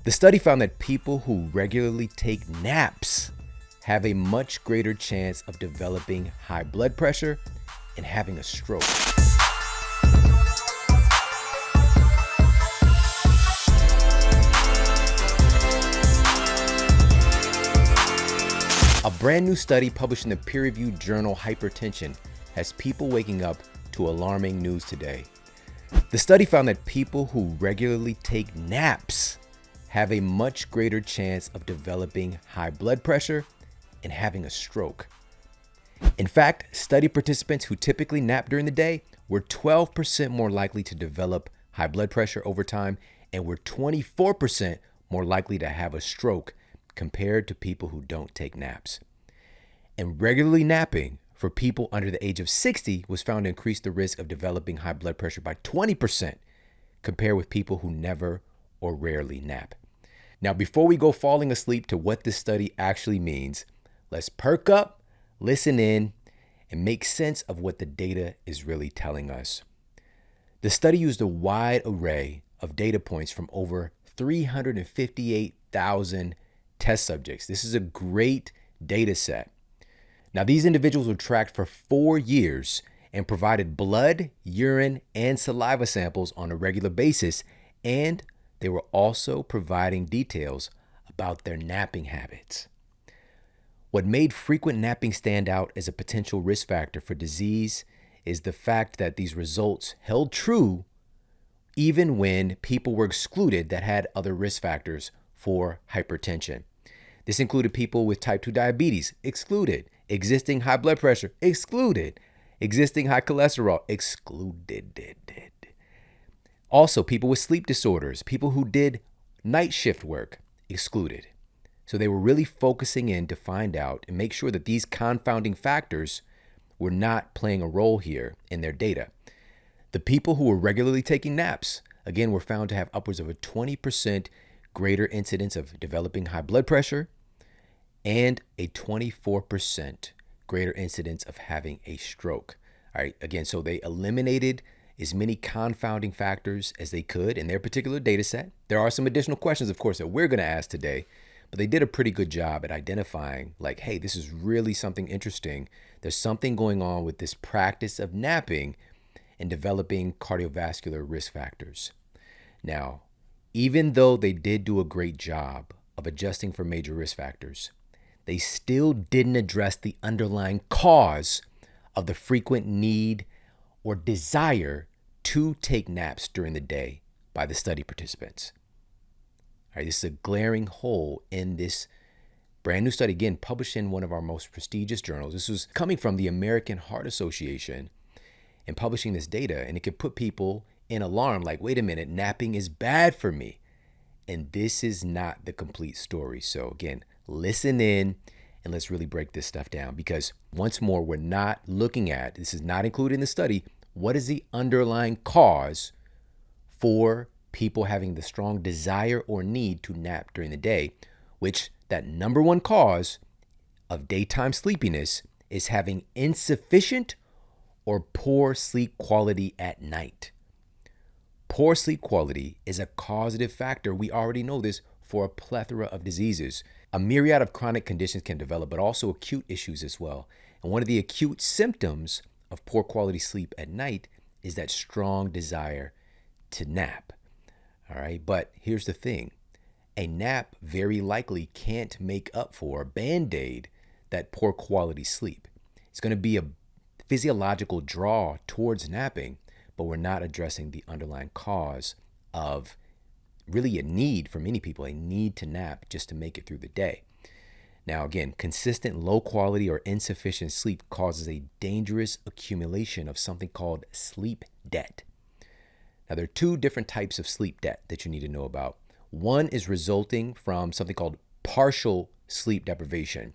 The study found that people who regularly take naps have a much greater chance of developing high blood pressure and having a stroke. A brand new study published in the peer-reviewed journal Hypertension has people waking up to alarming news today. The study found that people who regularly take naps have a much greater chance of developing high blood pressure and having a stroke. In fact, study participants who typically nap during the day were 12% more likely to develop high blood pressure over time and were 24% more likely to have a stroke compared to people who don't take naps. And regularly napping for people under the age of 60 was found to increase the risk of developing high blood pressure by 20% compared with people who never or rarely nap. Now, before we go falling asleep to what this study actually means, let's perk up, listen in, and make sense of what the data is really telling us. The study used a wide array of data points from over 358,000 test subjects. This is a great data set. Now, these individuals were tracked for 4 years and provided blood, urine, and saliva samples on a regular basis, and they were also providing details about their napping habits. What made frequent napping stand out as a potential risk factor for disease is the fact that these results held true even when people were excluded that had other risk factors for hypertension. This included people with type 2 diabetes, excluded, existing high blood pressure, excluded, existing high cholesterol, excluded. Also, people with sleep disorders, people who did night shift work, excluded. So they were really focusing in to find out and make sure that these confounding factors were not playing a role here in their data. The people who were regularly taking naps, again, were found to have upwards of a 20% greater incidence of developing high blood pressure and a 24% greater incidence of having a stroke. All right, again, so they eliminated as many confounding factors as they could in their particular data set. There are some additional questions, of course, that we're going to ask today, but they did a pretty good job at identifying, like, hey, this is really something interesting. There's something going on with this practice of napping and developing cardiovascular risk factors. Now, even though they did do a great job of adjusting for major risk factors, they still didn't address the underlying cause of the frequent need or desire to take naps during the day by the study participants. All right, this is a glaring hole in this brand new study, again, published in one of our most prestigious journals. This was coming from the American Heart Association and publishing this data, and it could put people in alarm, like, wait a minute, napping is bad for me. And this is not the complete story. So again, listen in and let's really break this stuff down, because once more, we're not looking at, this is not included in the study, what is the underlying cause for people having the strong desire or need to nap during the day, which that number one cause of daytime sleepiness is having insufficient or poor sleep quality at night. Poor sleep quality is a causative factor. We already know this for a plethora of diseases. A myriad of chronic conditions can develop, but also acute issues as well. And one of the acute symptoms of poor quality sleep at night is that strong desire to nap. All right, but here's the thing. A nap very likely can't make up for, band-aid, that poor quality sleep. It's going to be a physiological draw towards napping, but we're not addressing the underlying cause of really a need for many people, a need to nap just to make it through the day. Now, again, consistent low quality or insufficient sleep causes a dangerous accumulation of something called sleep debt. Now, there are two different types of sleep debt that you need to know about. One is resulting from something called partial sleep deprivation,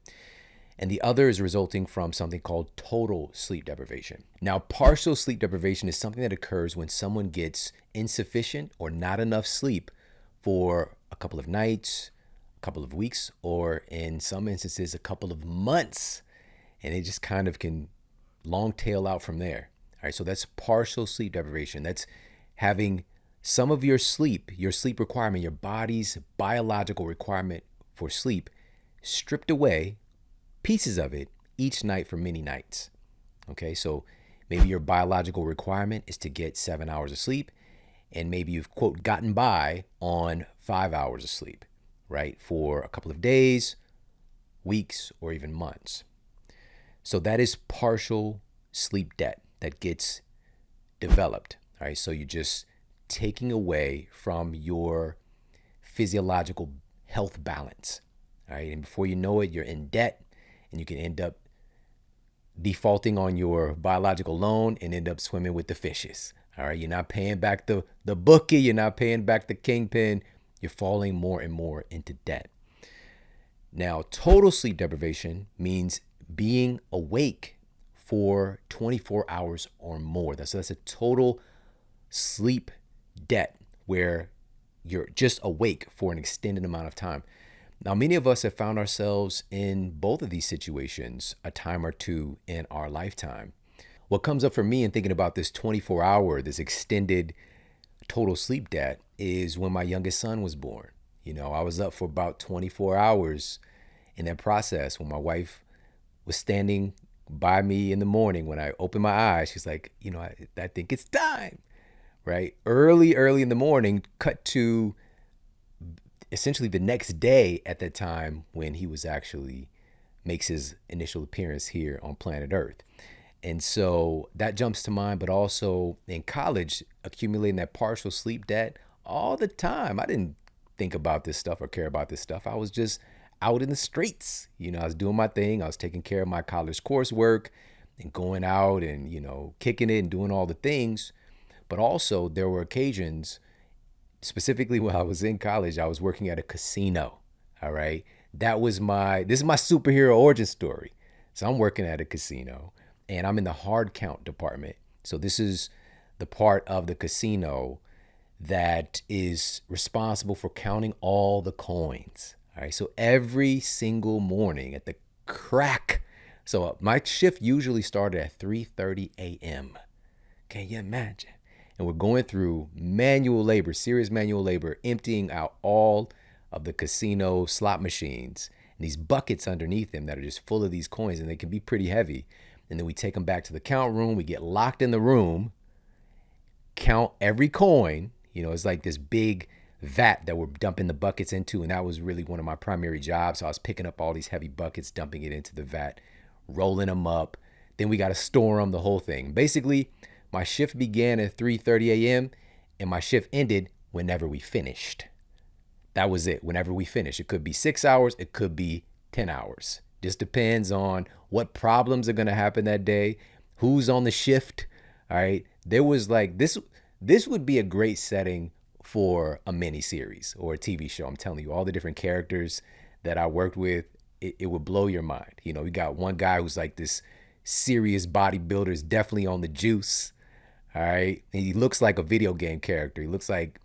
and the other is resulting from something called total sleep deprivation. Now, partial sleep deprivation is something that occurs when someone gets insufficient or not enough sleep for a couple of nights, a couple of weeks, or in some instances, a couple of months, and it just kind of can long tail out from there. All right, so that's partial sleep deprivation. That's having some of your sleep requirement, your body's biological requirement for sleep, stripped away pieces of it each night for many nights. Okay, so maybe your biological requirement is to get 7 hours of sleep, and maybe you've, quote, gotten by on 5 hours of sleep, right, for a couple of days, weeks, or even months. So that is partial sleep debt that gets developed. All right, so you're just taking away from your physiological health balance. All right, and before you know it, you're in debt, and you can end up defaulting on your biological loan and end up swimming with the fishes. All right, you're not paying back the bookie, you're not paying back the kingpin, you're falling more and more into debt. Now, total sleep deprivation means being awake for 24 hours or more. That's a total sleep debt where you're just awake for an extended amount of time. Now, many of us have found ourselves in both of these situations a time or two in our lifetime. What comes up for me in thinking about this 24-hour, this extended total sleep debt is when my youngest son was born. I was up for about 24 hours in that process when my wife was standing by me in the morning. When I opened my eyes, she's like, I think it's time, right? Early in the morning, cut to essentially the next day at that time when he was actually makes his initial appearance here on planet Earth. And so that jumps to mind, but also in college, accumulating that partial sleep debt all the time. I didn't think about this stuff or care about this stuff. I was just out in the streets. I was doing my thing. I was taking care of my college coursework and going out and, kicking it and doing all the things. But also there were occasions, specifically when I was in college, I was working at a casino. All right. This is my superhero origin story. So I'm working at a casino and I'm in the hard count department. So this is the part of the casino that is responsible for counting all the coins. All right, so every single morning at the crack, so my shift usually started at 3:30 a.m. Can you imagine? And we're going through manual labor, serious manual labor, emptying out all of the casino slot machines and these buckets underneath them that are just full of these coins, and they can be pretty heavy. And then we take them back to the count room. We get locked in the room, count every coin. It's like this big vat that we're dumping the buckets into, and that was really one of my primary jobs. So I was picking up all these heavy buckets, dumping it into the vat, rolling them up. Then we got to store them, the whole thing. Basically, my shift began at 3:30 a.m. and my shift ended whenever we finished. That was it, whenever we finished. It could be 6 hours, it could be 10 hours. Just depends on what problems are going to happen that day, who's on the shift. All right. There was like this would be a great setting for a mini series or a TV show. I'm telling you, all the different characters that I worked with, it would blow your mind. We got one guy who's like this serious bodybuilder, is definitely on the juice. All right. And he looks like a video game character. He looks like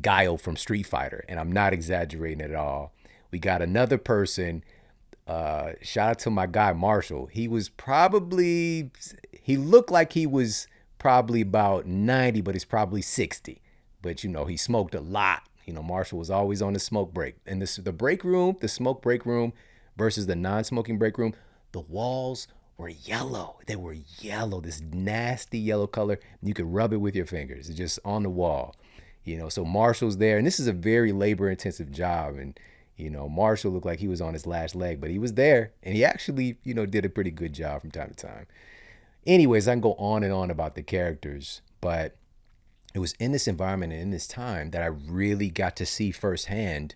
Guile from Street Fighter. And I'm not exaggerating at all. We got another person. Shout out to my guy, Marshall. He looked like he was probably about 90, but he's probably 60. But, he smoked a lot. Marshall was always on the smoke break. And the smoke break room versus the non-smoking break room, the walls were yellow. They were yellow, this nasty yellow color. You could rub it with your fingers. It's just on the wall. So Marshall's there. And this is a very labor-intensive job. And, Marshall looked like he was on his last leg, but he was there. And he actually, did a pretty good job from time to time. Anyways, I can go on and on about the characters, but it was in this environment and in this time that I really got to see firsthand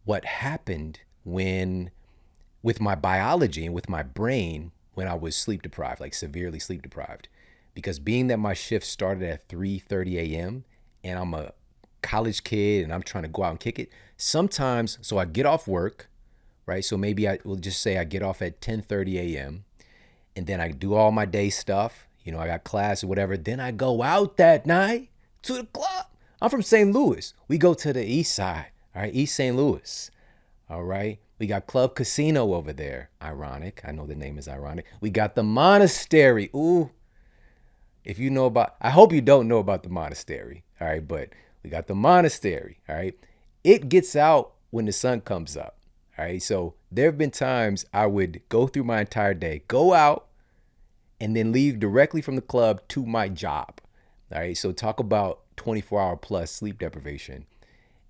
what happened with my biology and with my brain when I was sleep deprived, like severely sleep deprived. Because being that my shift started at 3:30 a.m. and I'm a college kid and I'm trying to go out and kick it, sometimes, so I get off work, right? So maybe I will just say I get off at 10:30 a.m. and then I do all my day stuff. I got class or whatever. Then I go out that night to the club. I'm from St. Louis. We go to the east side, all right? East St. Louis, all right? We got Club Casino over there. Ironic. I know the name is ironic. We got the Monastery. Ooh, If you know about, I hope you don't know about the monastery, all right? But we got the monastery, all right? It gets out when the sun comes up, all right? So there have been times I would go through my entire day, go out, and then leave directly from the club to my job, all right? So talk about 24-hour plus sleep deprivation.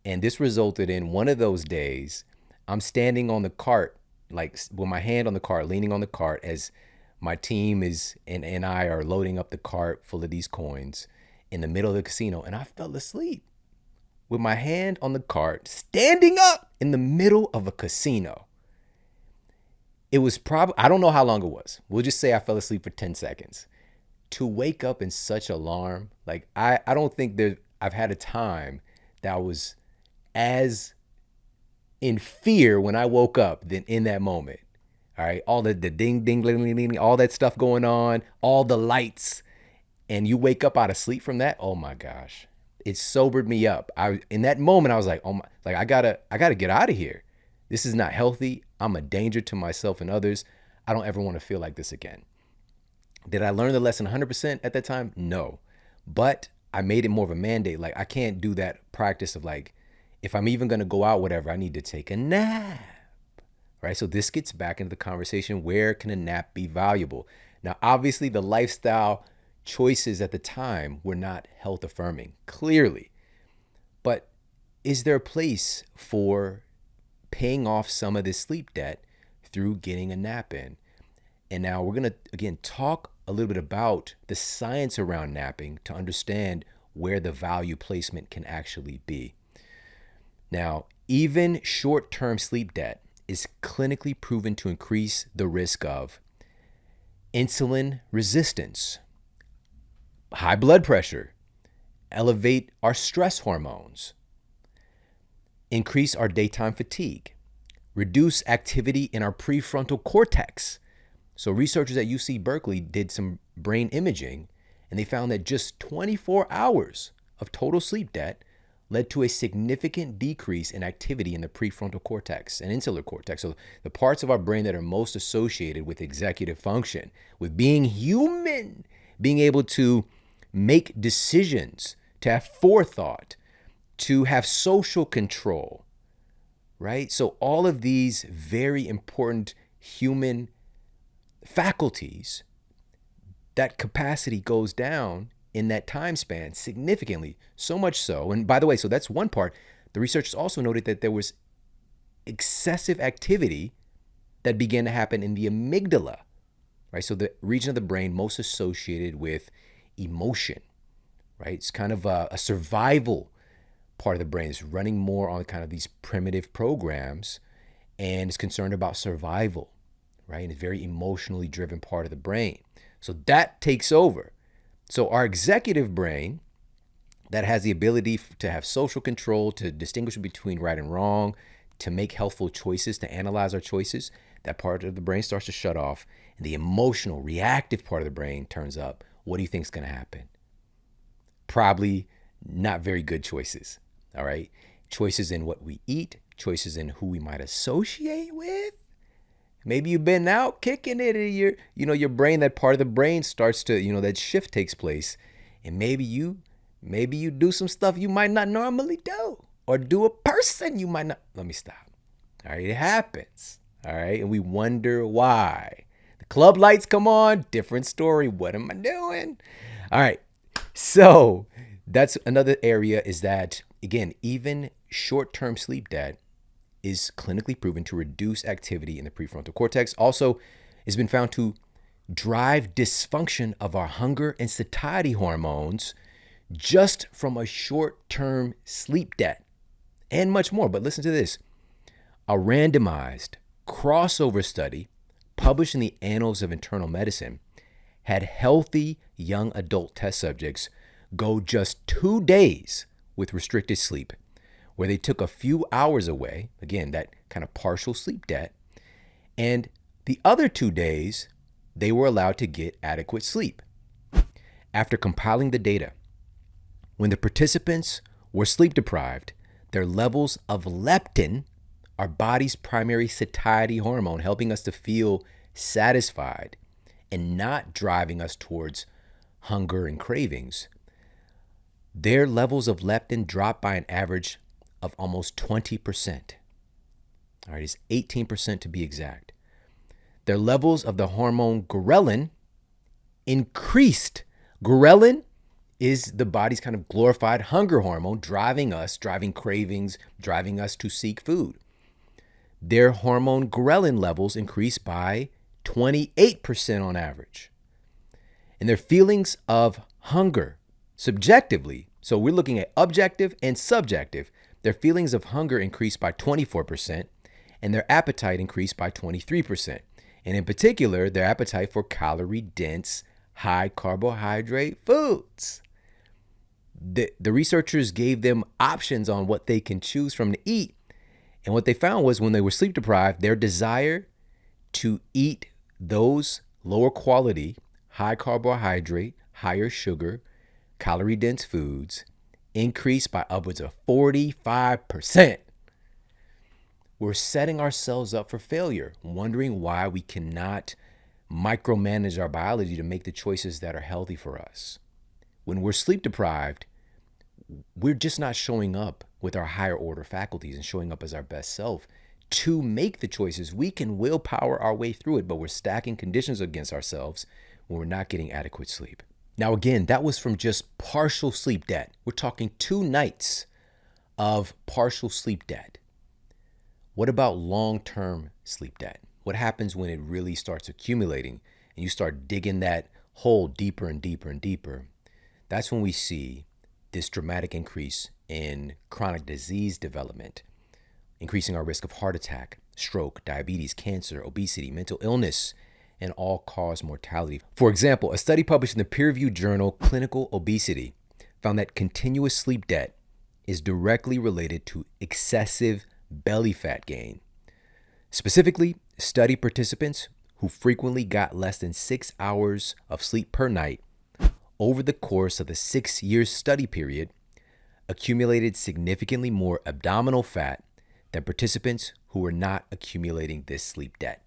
And this resulted in one of those days, I'm standing on the cart, like with my hand on the cart, leaning on the cart as my team is and I are loading up the cart full of these coins in the middle of the casino. And I fell asleep with my hand on the cart, standing up in the middle of a casino. It was probably, I don't know how long it was. We'll just say I fell asleep for 10 seconds. To wake up in such alarm, like I don't think I've had a time that was as in fear when I woke up than in that moment. All right. All the ding, ding, ding, ding, ding, all that stuff going on, all the lights, and you wake up out of sleep from that. Oh my gosh. It sobered me up. In that moment, I was like, oh my, like I gotta get out of here. This is not healthy. I'm a danger to myself and others. I don't ever want to feel like this again. Did I learn the lesson 100% at that time? No. But I made it more of a mandate. Like I can't do that practice of like, if I'm even going to go out, whatever, I need to take a nap. Right? So this gets back into the conversation. Where can a nap be valuable? Now, obviously, the lifestyle choices at the time were not health affirming, clearly. But is there a place for paying off some of this sleep debt through getting a nap in? And now we're going to, again, talk a little bit about the science around napping to understand where the value placement can actually be. Now, even short-term sleep debt is clinically proven to increase the risk of insulin resistance, high blood pressure, elevate our stress hormones, increase our daytime fatigue, reduce activity in our prefrontal cortex. So researchers at UC Berkeley did some brain imaging, and they found that just 24 hours of total sleep debt led to a significant decrease in activity in the prefrontal cortex and insular cortex. So the parts of our brain that are most associated with executive function, with being human, being able to make decisions, to have forethought, to have social control, right? So all of these very important human faculties, that capacity goes down in that time span significantly, so much so. And by the way, so that's one part. The researchers also noted that there was excessive activity that began to happen in the amygdala, right? So the region of the brain most associated with emotion, right? It's kind of a survival part of the brain. It's running more on kind of these primitive programs and is concerned about survival, right? And it's a very emotionally driven part of the brain. So that takes over. So our executive brain that has the ability to have social control, to distinguish between right and wrong, to make healthful choices, to analyze our choices, that part of the brain starts to shut off, and the emotional, reactive part of the brain turns up. What do you think is going to happen? Probably not very good choices, all right? Choices in what we eat, choices in who we might associate with. Maybe you've been out kicking it and your brain, that part of the brain starts to, that shift takes place. And maybe you do some stuff you might not normally do, or do a person you might not. Let me stop. All right. It happens. All right. And we wonder why. The club lights come on. Different story. What am I doing? All right. So that's another area, is that, again, even short-term sleep debt is clinically proven to reduce activity in the prefrontal cortex. Also, it's been found to drive dysfunction of our hunger and satiety hormones just from a short-term sleep debt, and much more. But listen to this. A randomized crossover study published in the Annals of Internal Medicine had healthy young adult test subjects go just 2 days with restricted sleep, where they took a few hours away, again, that kind of partial sleep debt, and the other 2 days, they were allowed to get adequate sleep. After compiling the data, when the participants were sleep deprived, their levels of leptin, our body's primary satiety hormone, helping us to feel satisfied and not driving us towards hunger and cravings, their levels of leptin drop by an average of almost 20%. All right, it's 18% to be exact. Their levels of the hormone ghrelin increased. Ghrelin is the body's kind of glorified hunger hormone, driving cravings, driving us to seek food. Their hormone ghrelin levels increased by 28% on average. And their feelings of hunger, subjectively, so we're looking at objective and subjective, their feelings of hunger increased by 24%, and their appetite increased by 23%. And in particular, their appetite for calorie-dense, high carbohydrate foods. The researchers gave them options on what they can choose from to eat. And what they found was when they were sleep deprived, their desire to eat those lower quality, high carbohydrate, higher sugar, calorie-dense foods increased by upwards of 45%. We're setting ourselves up for failure, wondering why we cannot micromanage our biology to make the choices that are healthy for us. When we're sleep deprived, we're just not showing up with our higher order faculties and showing up as our best self to make the choices. We can willpower our way through it, but we're stacking conditions against ourselves when we're not getting adequate sleep. Now, again, that was from just partial sleep debt. We're talking 2 nights of partial sleep debt. What about long-term sleep debt? What happens when it really starts accumulating and you start digging that hole deeper and deeper and deeper? That's when we see this dramatic increase in chronic disease development, increasing our risk of heart attack, stroke, diabetes, cancer, obesity, mental illness, and all-cause mortality. For example, a study published in the peer-reviewed journal Clinical Obesity found that continuous sleep debt is directly related to excessive belly fat gain. Specifically, study participants who frequently got less than 6 hours of sleep per night over the course of the 6-year study period accumulated significantly more abdominal fat than participants who were not accumulating this sleep debt.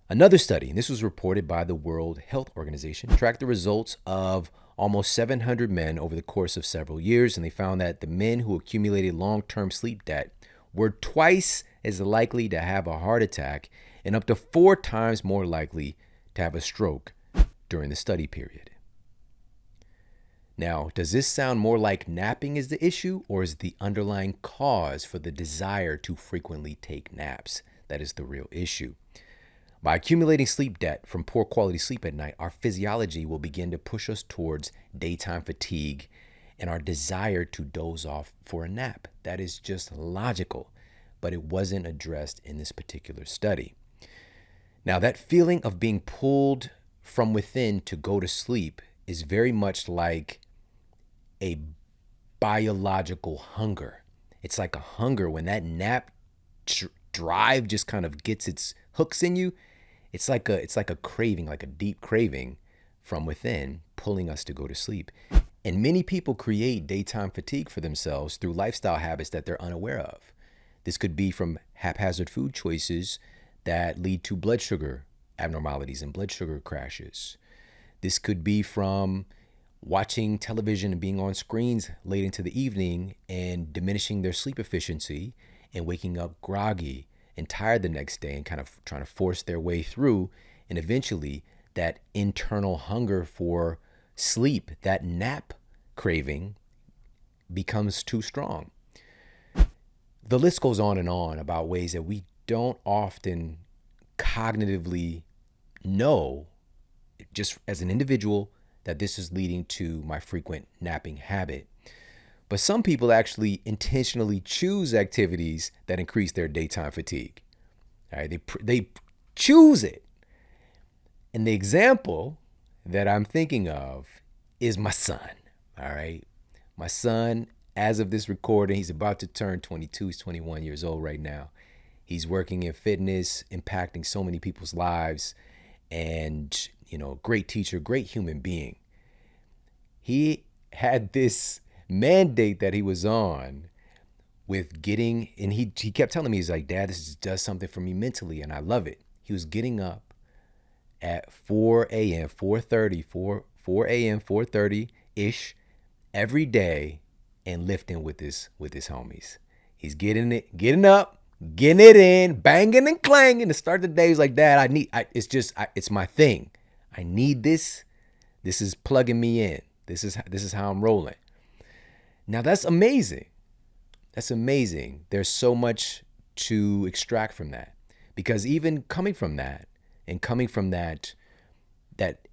Another study, and this was reported by the World Health Organization, tracked the results of almost 700 men over the course of several years, and they found that the men who accumulated long-term sleep debt were twice as likely to have a heart attack and up to 4 times more likely to have a stroke during the study period. Now, does this sound more like napping is the issue, or is the underlying cause for the desire to frequently take naps that is the real issue? By accumulating sleep debt from poor quality sleep at night, our physiology will begin to push us towards daytime fatigue and our desire to doze off for a nap. That is just logical, but it wasn't addressed in this particular study. Now, that feeling of being pulled from within to go to sleep is very much like a biological hunger. It's like a hunger when that nap drive just kind of gets its hooks in you. It's like a craving, like a deep craving from within, pulling us to go to sleep. And many people create daytime fatigue for themselves through lifestyle habits that they're unaware of. This could be from haphazard food choices that lead to blood sugar abnormalities and blood sugar crashes. This could be from watching television and being on screens late into the evening and diminishing their sleep efficiency and waking up groggy and tired the next day and kind of trying to force their way through. And eventually that internal hunger for sleep, that nap craving, becomes too strong. The list goes on and on about ways that we don't often cognitively know, just as an individual, that this is leading to my frequent napping habit. But some people actually intentionally choose activities that increase their daytime fatigue. All right, they choose it. And the example that I'm thinking of is my son. All right, my son, as of this recording, he's about to turn 22. He's 21 years old right now. He's working in fitness, impacting so many people's lives, and great teacher, great human being. He had this mandate that he was on with getting, and he kept telling me, he's like, Dad, this does something for me mentally, and I love it. He was getting up at 4 a.m., 4:30, 4 a.m., 4:30-ish every day and lifting with his homies. He's getting up, getting it in, banging and clanging to start the days like that. It's my thing. I need this. This is plugging me in. This is how I'm rolling. Now that's amazing. That's amazing. There's so much to extract from that, because even coming from that and coming from that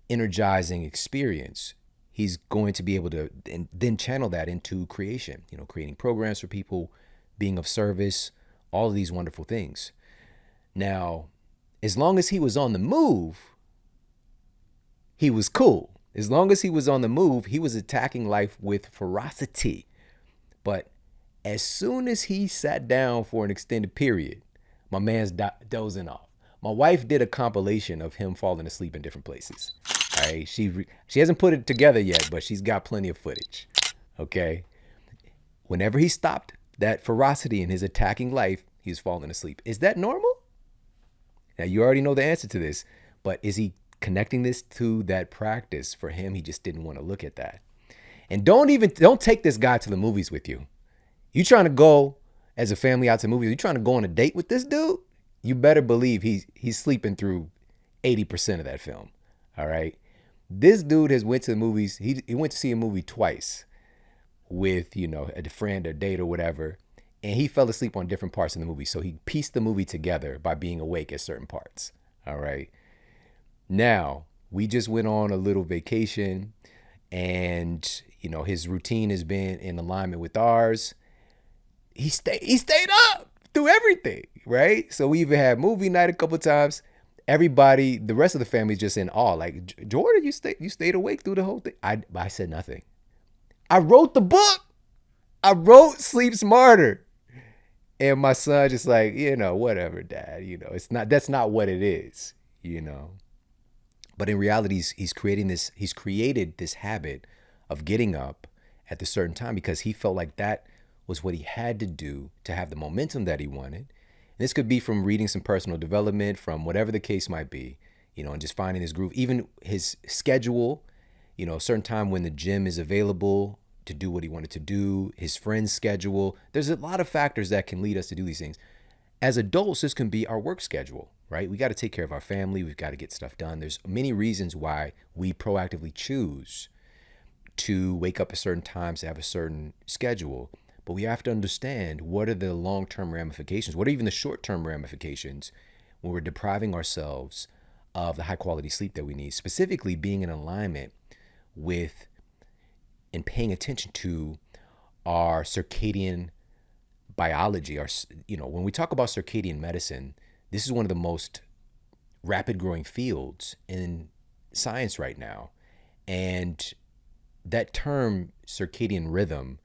energizing experience, he's going to be able to then channel that into creation, creating programs for people, being of service, all of these wonderful things. Now, as long as he was on the move, he was cool. As long as he was on the move, he was attacking life with ferocity. But as soon as he sat down for an extended period, my man's dozing off. My wife did a compilation of him falling asleep in different places. All right, she hasn't put it together yet, but she's got plenty of footage. Okay, whenever he stopped that ferocity in his attacking life, he was falling asleep. Is that normal? Now you already know the answer to this, but is he connecting this to that practice? For him, he just didn't want to look at that. And don't take this guy to the movies with you. You trying to go as a family out to the movies? You trying to go on a date with this dude? You better believe he's sleeping through 80% of that film. All right. This dude has went to the movies. He went to see a movie twice with, a friend or date or whatever. And he fell asleep on different parts of the movie. So he pieced the movie together by being awake at certain parts. All right. Now, we just went on a little vacation and, his routine has been in alignment with ours. He stayed up through everything, right? So we even had movie night a couple of times. Everybody, the rest of the family is just in awe. Like, Jordan, you stayed awake through the whole thing. I said nothing. I wrote the book. I wrote Sleep Smarter. And my son just like, whatever, Dad. That's not what it is, But in reality, he's created this habit of getting up at a certain time because he felt like that was what he had to do to have the momentum that he wanted. And this could be from reading some personal development, from whatever the case might be, and just finding his groove, even his schedule, a certain time when the gym is available to do what he wanted to do, his friend's schedule. There's a lot of factors that can lead us to do these things. As adults, this can be our work schedule, right? We got to take care of our family. We've got to get stuff done. There's many reasons why we proactively choose to wake up at certain times, to have a certain schedule. But we have to understand, what are the long-term ramifications? What are even the short-term ramifications when we're depriving ourselves of the high-quality sleep that we need? Specifically, being in alignment with and paying attention to our circadian biology. When we talk about circadian medicine, this is one of the most rapid growing fields in science right now. And that term, circadian rhythm,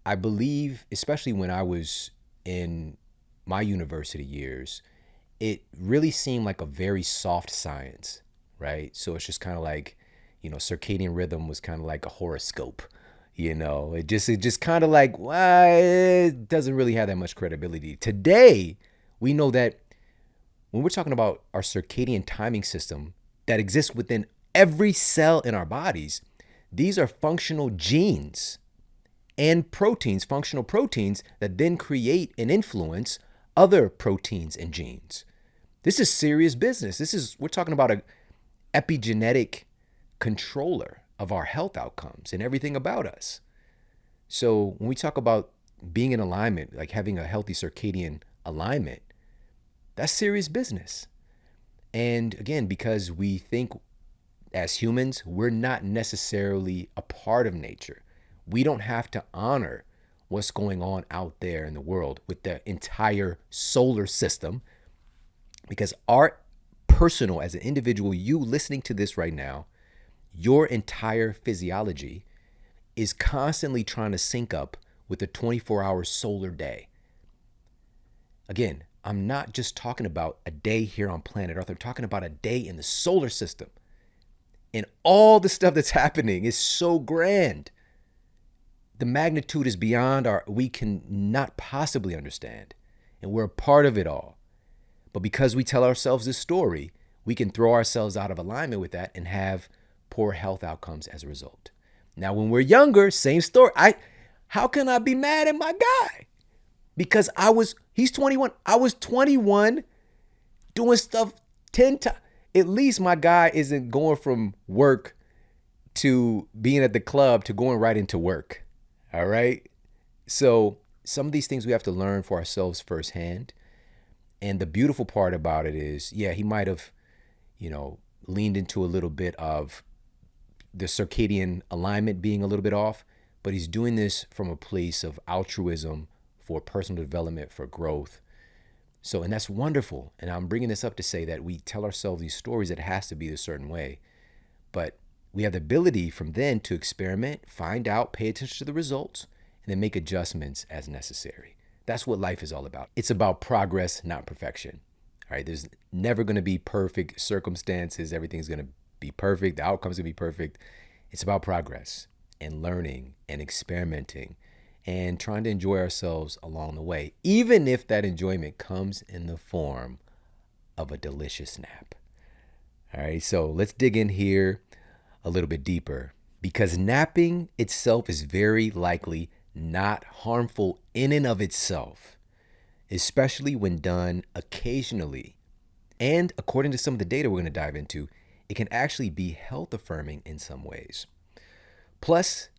I believe, especially when I was in my university years, it really seemed like a very soft science, right? So it's just kind of like, circadian rhythm was kind of like a horoscope. It just kind of like, well, it doesn't really have that much credibility. Today, we know that when we're talking about our circadian timing system that exists within every cell in our bodies, these are functional genes and proteins, functional proteins that then create and influence other proteins and genes. This is serious business. We're talking about an epigenetic controller of our health outcomes and everything about us. So when we talk about being in alignment, like having a healthy circadian alignment, that's serious business. And again, because we think as humans, we're not necessarily a part of nature. We don't have to honor what's going on out there in the world with the entire solar system, because our personal, as an individual, you listening to this right now, your entire physiology is constantly trying to sync up with a 24-hour solar day. Again, I'm not just talking about a day here on planet Earth. I'm talking about a day in the solar system. And all the stuff that's happening is so grand. The magnitude is beyond we can not possibly understand. And we're a part of it all. But because we tell ourselves this story, we can throw ourselves out of alignment with that and have poor health outcomes as a result. Now, when we're younger, same story. How can I be mad at my guy? Because he's 21. I was 21 doing stuff 10 times. At least my guy isn't going from work to being at the club to going right into work. All right. So some of these things we have to learn for ourselves firsthand. And the beautiful part about it is, yeah, he might have, leaned into a little bit of the circadian alignment being a little bit off, but he's doing this from a place of altruism for personal development, for growth. So, and that's wonderful. And I'm bringing this up to say that we tell ourselves these stories that it has to be a certain way, but we have the ability from then to experiment, find out, pay attention to the results, and then make adjustments as necessary. That's what life is all about. It's about progress, not perfection. All right, there's never going to be perfect circumstances. Everything's going to be perfect. The outcome's going to be perfect. It's about progress and learning and experimenting and trying to enjoy ourselves along the way, even if that enjoyment comes in the form of a delicious nap. All right, so let's dig in here a little bit deeper, because napping itself is very likely not harmful in and of itself, especially when done occasionally. And according to some of the data we're going to dive into, it can actually be health affirming in some ways. Plus,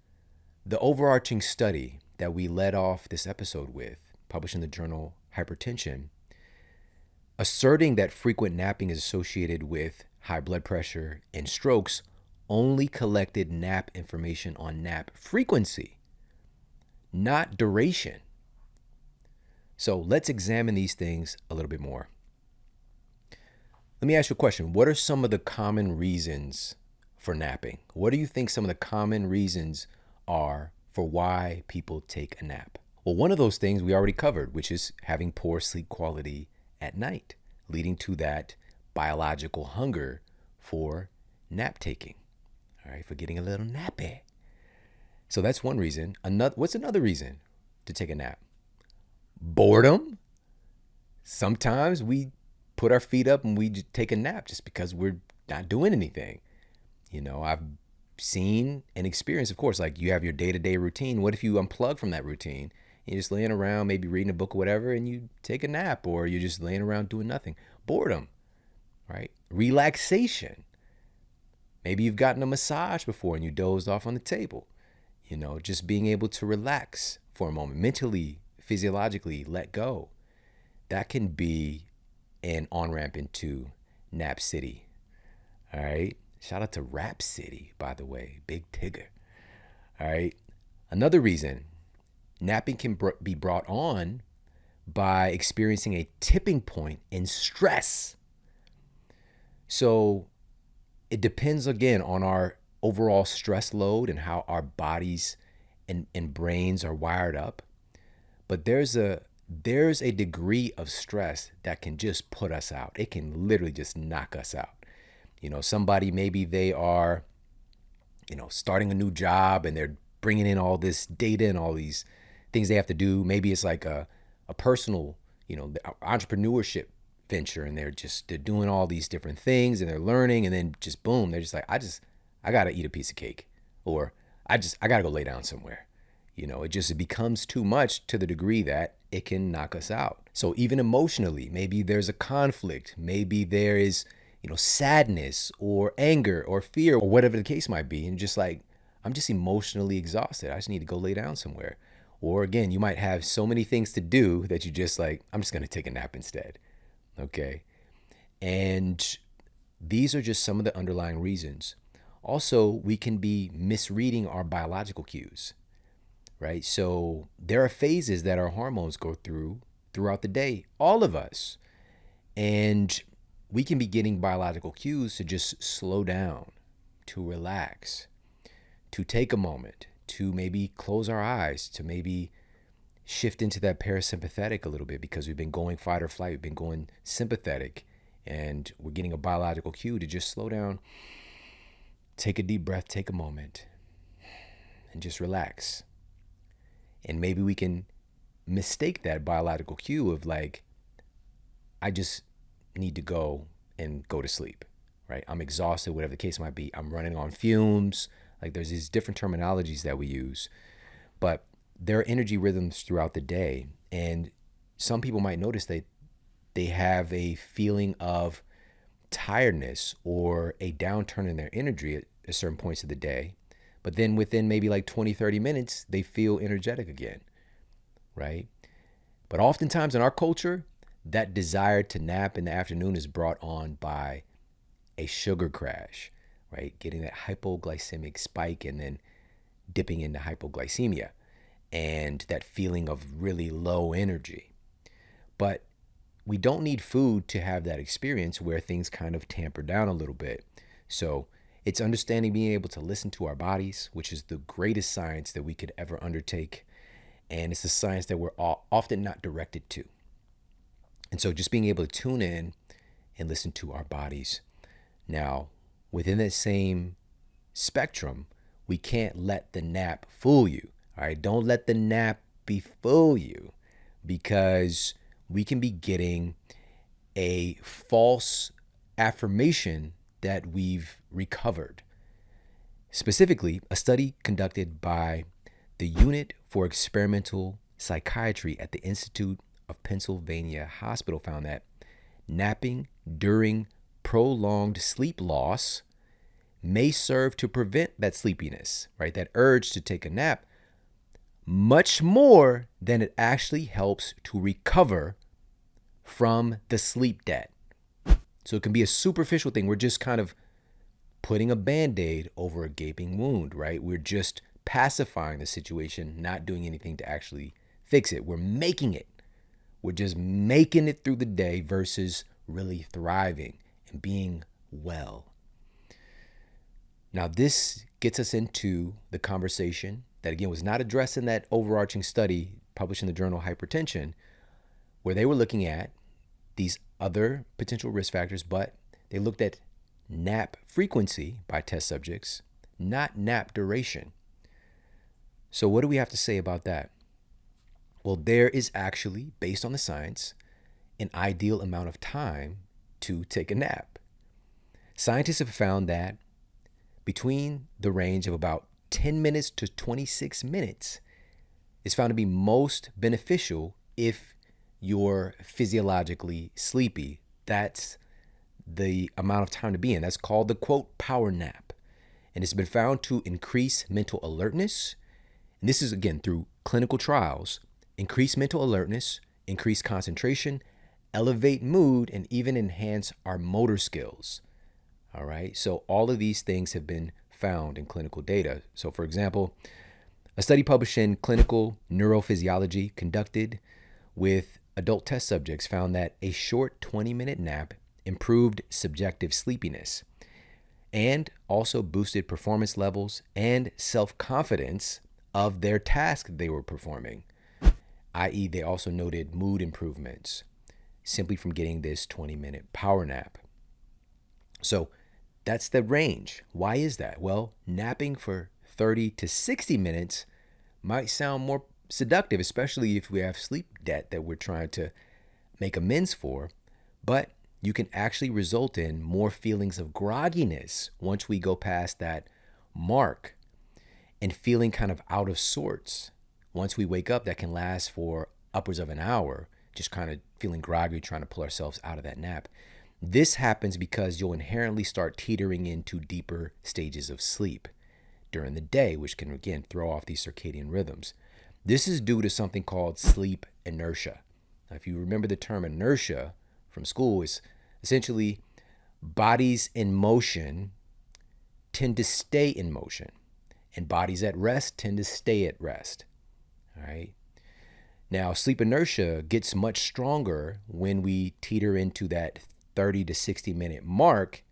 the overarching study that we led off this episode with, published in the journal Hypertension, asserting that frequent napping is associated with high blood pressure and strokes, only collected nap information on nap frequency, not duration. So let's examine these things a little bit more. Let me ask you a question. What are some of the common reasons for napping? What do you think some of the common reasons are for why people take a nap? Well, one of those things we already covered, which is having poor sleep quality at night, leading to that biological hunger for nap taking. All right, for getting a little nappy. So that's one reason. What's another reason to take a nap? Boredom. Sometimes we put our feet up and we just take a nap just because we're not doing anything. I've seen and experienced, of course, like you have your day-to-day routine. What if you unplug from that routine? You're just laying around, maybe reading a book or whatever, and you take a nap, or you're just laying around doing nothing. Boredom, right? Relaxation. Maybe you've gotten a massage before and you dozed off on the table. Just being able to relax for a moment, mentally, physiologically, let go. That can be an on-ramp into Nap City. All right. Shout out to Rap City, by the way. Big Tigger. All right. Another reason, napping can be brought on by experiencing a tipping point in stress. So it depends, again, on our overall stress load and how our bodies and brains are wired up. But there's a degree of stress that can just put us out. It can literally just knock us out. Somebody, maybe they are, starting a new job and they're bringing in all this data and all these things they have to do. Maybe it's like a personal, entrepreneurship venture, and they're doing all these different things and they're learning, and then just boom, they're just like, I got to eat a piece of cake, or I got to go lay down somewhere. It becomes too much to the degree that it can knock us out. So even emotionally, maybe there's a conflict, maybe there is, sadness or anger or fear or whatever the case might be. And just like, I'm just emotionally exhausted. I just need to go lay down somewhere. Or again, you might have so many things to do that you just like, I'm just going to take a nap instead. Okay. And these are just some of the underlying reasons. Also, we can be misreading our biological cues, right? So there are phases that our hormones go through throughout the day, all of us. And we can be getting biological cues to just slow down, to relax, to take a moment, to maybe close our eyes, to maybe shift into that parasympathetic a little bit, because we've been going fight or flight, we've been going sympathetic, and we're getting a biological cue to just slow down, take a deep breath, take a moment, and just relax. And maybe we can mistake that biological cue of like, I just need to go and go to sleep, right? I'm exhausted, whatever the case might be. I'm running on fumes. Like there's these different terminologies that we use, but there are energy rhythms throughout the day. And some people might notice that they have a feeling of tiredness or a downturn in their energy at certain points of the day. But then within maybe like 20, 30 minutes, they feel energetic again, right? But oftentimes in our culture, that desire to nap in the afternoon is brought on by a sugar crash, right? Getting that hypoglycemic spike and then dipping into hypoglycemia and that feeling of really low energy. But we don't need food to have that experience where things kind of tamper down a little bit. So it's understanding being able to listen to our bodies, which is the greatest science that we could ever undertake. And it's the science that we're often not directed to. And so just being able to tune in and listen to our bodies. Now, within that same spectrum, we can't let the nap fool you. All right, don't let the nap befool you, because we can be getting a false affirmation that we've recovered. Specifically, a study conducted by the Unit for Experimental Psychiatry at the Institute of Pennsylvania Hospital found that napping during prolonged sleep loss may serve to prevent that sleepiness, right? That urge to take a nap, much more than it actually helps to recover from the sleep debt. So it can be a superficial thing. We're just kind of putting a Band-Aid over a gaping wound, right? We're just pacifying the situation, not doing anything to actually fix it. We're making it. We're just making it through the day versus really thriving and being well. Now, this gets us into the conversation that, again, was not addressed in that overarching study published in the journal Hypertension, where they were looking at these other potential risk factors, but they looked at nap frequency by test subjects, not nap duration. So what do we have to say about that? Well, there is actually, based on the science, an ideal amount of time to take a nap. Scientists have found that between the range of about 10 minutes to 26 minutes is found to be most beneficial if you're physiologically sleepy. That's the amount of time to be in. That's called the, quote, power nap. And it's been found to increase mental alertness. And this is, again, through clinical trials, increase mental alertness, increase concentration, elevate mood, and even enhance our motor skills. All right. So all of these things have been found in clinical data. So, for example, a study published in Clinical Neurophysiology conducted with adult test subjects found that a short 20-minute nap improved subjective sleepiness and also boosted performance levels and self-confidence of their task they were performing, i.e., they also noted mood improvements simply from getting this 20-minute power nap. So that's the range. Why is that? Well, napping for 30 to 60 minutes might sound more seductive, especially if we have sleep debt that we're trying to make amends for. But you can actually result in more feelings of grogginess once we go past that mark, and feeling kind of out of sorts. Once we wake up, that can last for upwards of an hour, just kind of feeling groggy, trying to pull ourselves out of that nap. This happens because you'll inherently start teetering into deeper stages of sleep during the day, which can, again, throw off these circadian rhythms. This is due to something called sleep inertia. Now, if you remember the term inertia from school, is essentially bodies in motion tend to stay in motion, and bodies at rest tend to stay at rest. All right. Now, sleep inertia gets much stronger when we teeter into that 30 to 60 minute mark.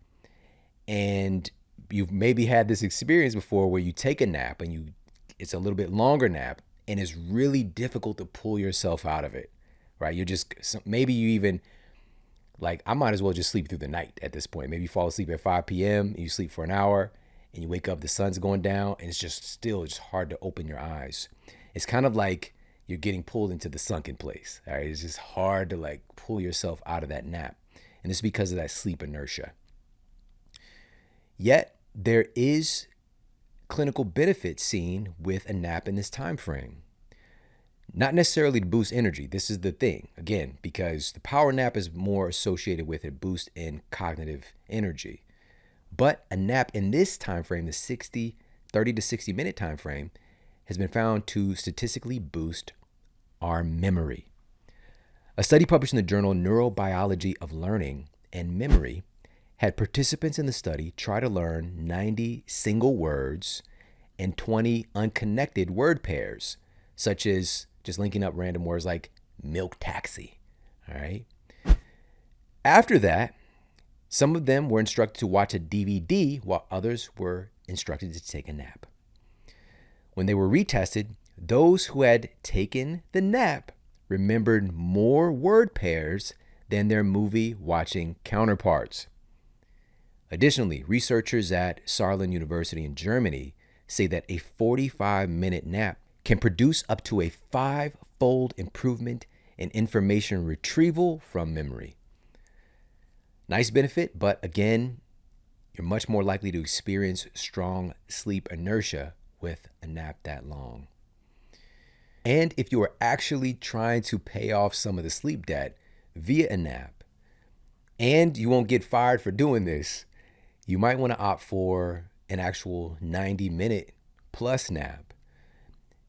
And you've maybe had this experience before where you take a nap and it's a little bit longer nap, and it's really difficult to pull yourself out of it, right? Maybe you even, like, I might as well just sleep through the night at this point. Maybe you fall asleep at 5 p.m., you sleep for an hour, and you wake up, the sun's going down, and it's just hard to open your eyes. It's kind of like you're getting pulled into the sunken place. All right? It's just hard to like pull yourself out of that nap. And this is because of that sleep inertia. Yet there is clinical benefit seen with a nap in this time frame. Not necessarily to boost energy. This is the thing, again, because the power nap is more associated with a boost in cognitive energy. But a nap in this time frame, the 30 to 60 minute time frame, has been found to statistically boost our memory. A study published in the journal Neurobiology of Learning and Memory had participants in the study try to learn 90 single words and 20 unconnected word pairs, such as just linking up random words like milk taxi. All right. After that, some of them were instructed to watch a DVD while others were instructed to take a nap. When they were retested, those who had taken the nap remembered more word pairs than their movie watching counterparts. Additionally, researchers at Saarland University in Germany say that a 45-minute nap can produce up to a 5-fold improvement in information retrieval from memory. Nice benefit, but again, you're much more likely to experience strong sleep inertia with a nap that long. And if you are actually trying to pay off some of the sleep debt via a nap, and you won't get fired for doing this, you might want to opt for an actual 90-minute plus nap.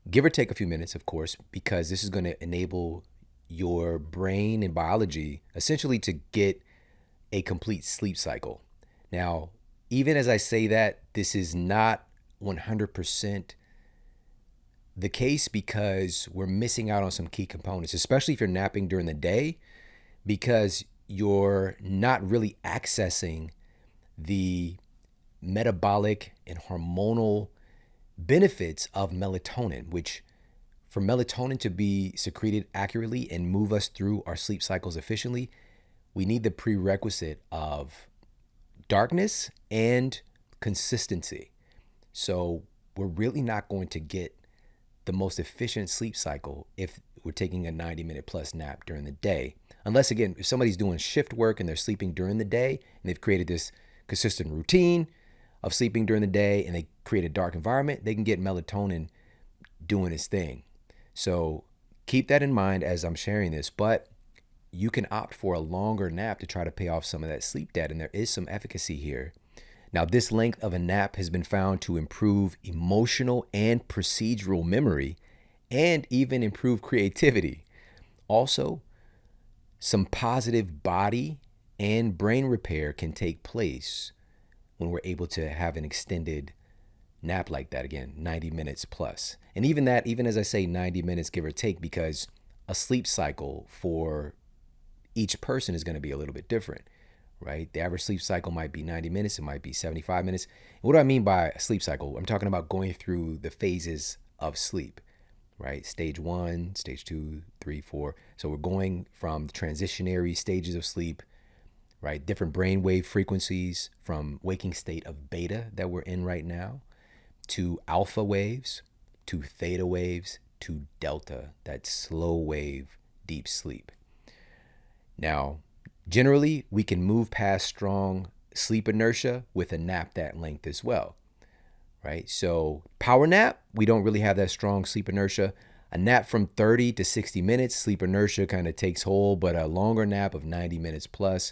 Give or take a few minutes, of course, because this is going to enable your brain and biology essentially to get a complete sleep cycle. Now, even as I say that, this is not 100% the case because we're missing out on some key components, especially if you're napping during the day, because you're not really accessing the metabolic and hormonal benefits of melatonin, which for melatonin to be secreted accurately and move us through our sleep cycles efficiently, we need the prerequisite of darkness and consistency. So we're really not going to get the most efficient sleep cycle if we're taking a 90-minute plus nap during the day. Unless, again, if somebody's doing shift work and they're sleeping during the day and they've created this consistent routine of sleeping during the day and they create a dark environment, they can get melatonin doing its thing. So keep that in mind as I'm sharing this, but you can opt for a longer nap to try to pay off some of that sleep debt, and there is some efficacy here. Now, this length of a nap has been found to improve emotional and procedural memory and even improve creativity. Also, some positive body and brain repair can take place when we're able to have an extended nap like that, again, 90 minutes plus. And even that, even as I say 90 minutes, give or take, because a sleep cycle for each person is going to be a little bit different, right? The average sleep cycle might be 90 minutes. It might be 75 minutes. What do I mean by a sleep cycle? I'm talking about going through the phases of sleep, right? Stage 1, stage 2, 3, 4. So we're going from the transitionary stages of sleep, right? Different brainwave frequencies from waking state of beta that we're in right now to alpha waves, to theta waves, to delta, that slow wave deep sleep. Now, generally, we can move past strong sleep inertia with a nap that length as well, right? So power nap, we don't really have that strong sleep inertia. A nap from 30 to 60 minutes, sleep inertia kind of takes hold, but a longer nap of 90 minutes plus,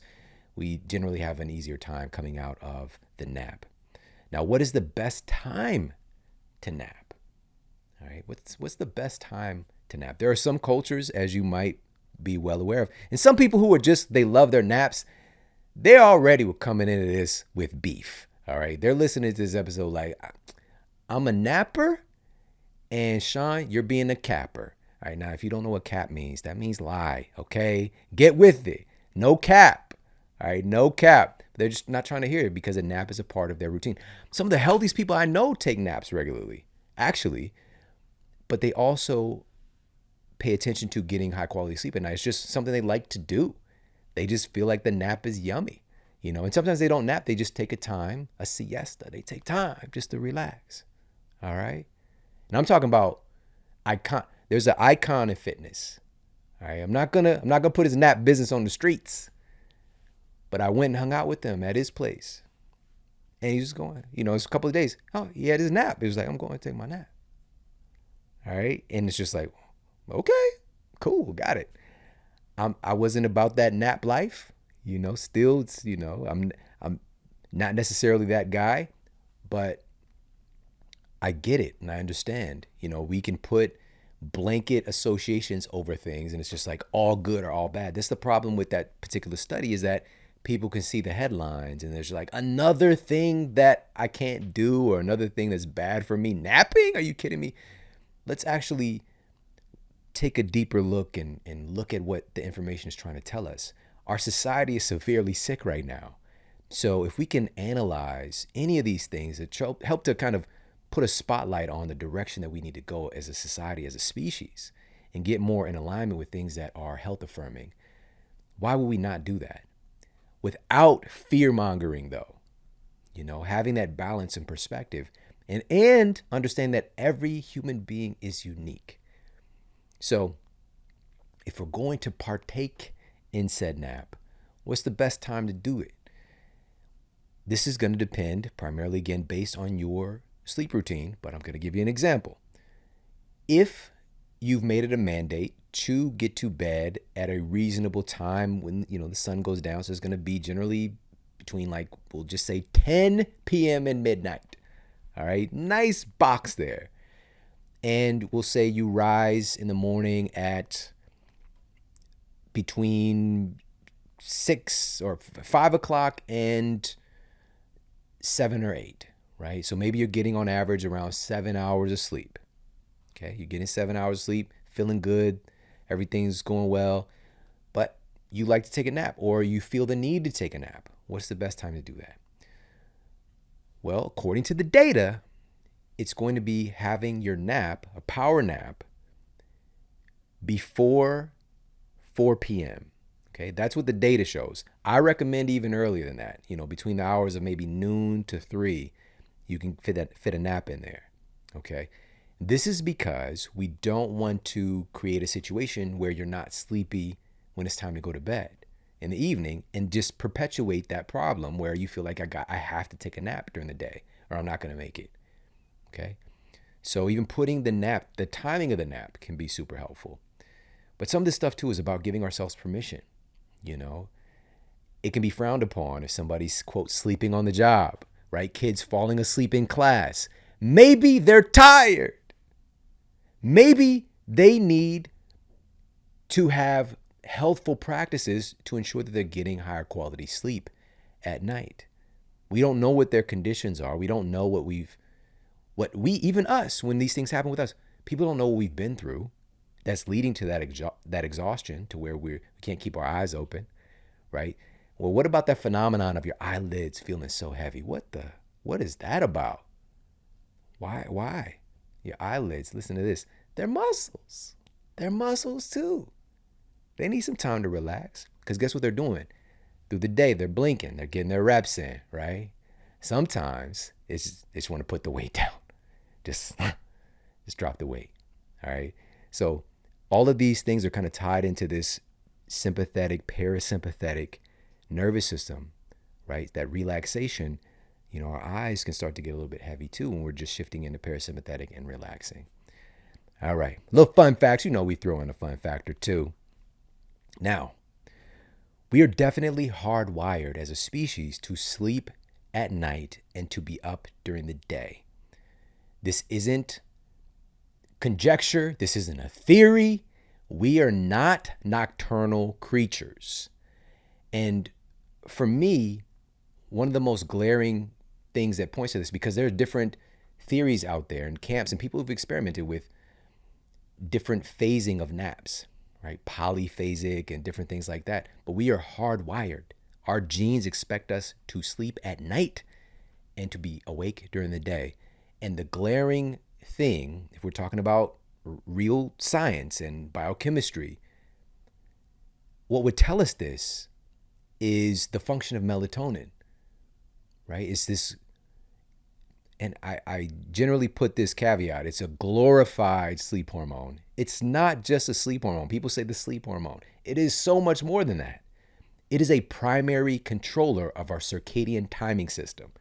we generally have an easier time coming out of the nap. Now, what is the best time to nap? All right, what's the best time to nap? There are some cultures, as you might be well aware of, and some people who are just, they love their naps. They're already coming into this with beef. All right, they're listening to this episode like, I'm a napper, and Shawn, you're being a capper. All right, now if you don't know what cap means, that means lie. Okay, get with it. No cap. All right, no cap. They're just not trying to hear it because a nap is a part of their routine. Some of the healthiest people I know take naps regularly, actually, but they also pay attention to getting high quality sleep at night. It's just something they like to do. They just feel like the nap is yummy, you know, and sometimes they don't nap. They just take a siesta. They take time just to relax. All right. And I'm talking about there's an icon in fitness. All right. I'm not gonna put his nap business on the streets. But I went and hung out with him at his place. And he was going, it's a couple of days. Oh, he had his nap. He was like, I'm going to take my nap. All right. And it's just like, okay, cool, got it. I wasn't about that nap life, still, I'm not necessarily that guy, but I get it and I understand. We can put blanket associations over things and it's just like all good or all bad. That's the problem with that particular study, is that people can see the headlines and there's like another thing that I can't do or another thing that's bad for me. Napping? Are you kidding me? Let's actually take a deeper look and look at what the information is trying to tell us. Our society is severely sick right now. So if we can analyze any of these things that help to kind of put a spotlight on the direction that we need to go as a society, as a species, and get more in alignment with things that are health affirming, why would we not do that? Without fear mongering, though, having that balance and perspective and understand that every human being is unique. So if we're going to partake in said nap, what's the best time to do it? This is going to depend primarily, again, based on your sleep routine, but I'm going to give you an example. If you've made it a mandate to get to bed at a reasonable time when, the sun goes down, so it's going to be generally between we'll just say 10 p.m. and midnight. All right, nice box there. And we'll say you rise in the morning at between 6 or 5 o'clock and 7 or 8, right? So maybe you're getting on average around 7 hours of sleep. Okay, you're getting 7 hours of sleep, feeling good, everything's going well, but you like to take a nap or you feel the need to take a nap. What's the best time to do that? Well, according to the data, it's going to be having your nap, a power nap, before 4 p.m. Okay, that's what the data shows. I recommend even earlier than that. Between the hours of maybe noon to 3, you can fit a nap in there. Okay, this is because we don't want to create a situation where you're not sleepy when it's time to go to bed in the evening and just perpetuate that problem where you feel like I have to take a nap during the day or I'm not going to make it. Okay, so even putting the timing of the nap can be super helpful. But some of this stuff too is about giving ourselves permission. It can be frowned upon if somebody's, quote, sleeping on the job, right? Kids falling asleep in class. Maybe they're tired. Maybe they need to have healthful practices to ensure that they're getting higher quality sleep at night. We don't know what their conditions are. We don't know even us, when these things happen with us, people don't know what we've been through that's leading to that exhaustion to where we can't keep our eyes open, right? Well, what about that phenomenon of your eyelids feeling so heavy? What is that about? Why? Your eyelids, listen to this. They're muscles. They're muscles too. They need some time to relax because guess what they're doing? Through the day, they're blinking. They're getting their reps in, right? Sometimes they just want to put the weight down. Just drop the weight, all right? So all of these things are kind of tied into this sympathetic, parasympathetic nervous system, right? That relaxation, our eyes can start to get a little bit heavy too when we're just shifting into parasympathetic and relaxing. All right, little fun facts. We throw in a fun factor too. Now, we are definitely hardwired as a species to sleep at night and to be up during the day. This isn't conjecture. This isn't a theory. We are not nocturnal creatures. And for me, one of the most glaring things that points to this, because there are different theories out there and camps and people who've experimented with different phasing of naps, right? Polyphasic and different things like that. But we are hardwired. Our genes expect us to sleep at night and to be awake during the day. And the glaring thing, if we're talking about real science and biochemistry, what would tell us this is the function of melatonin, right? It's this, and I generally put this caveat, it's a glorified sleep hormone. It's not just a sleep hormone. People say the sleep hormone. It is so much more than that. It is a primary controller of our circadian timing system.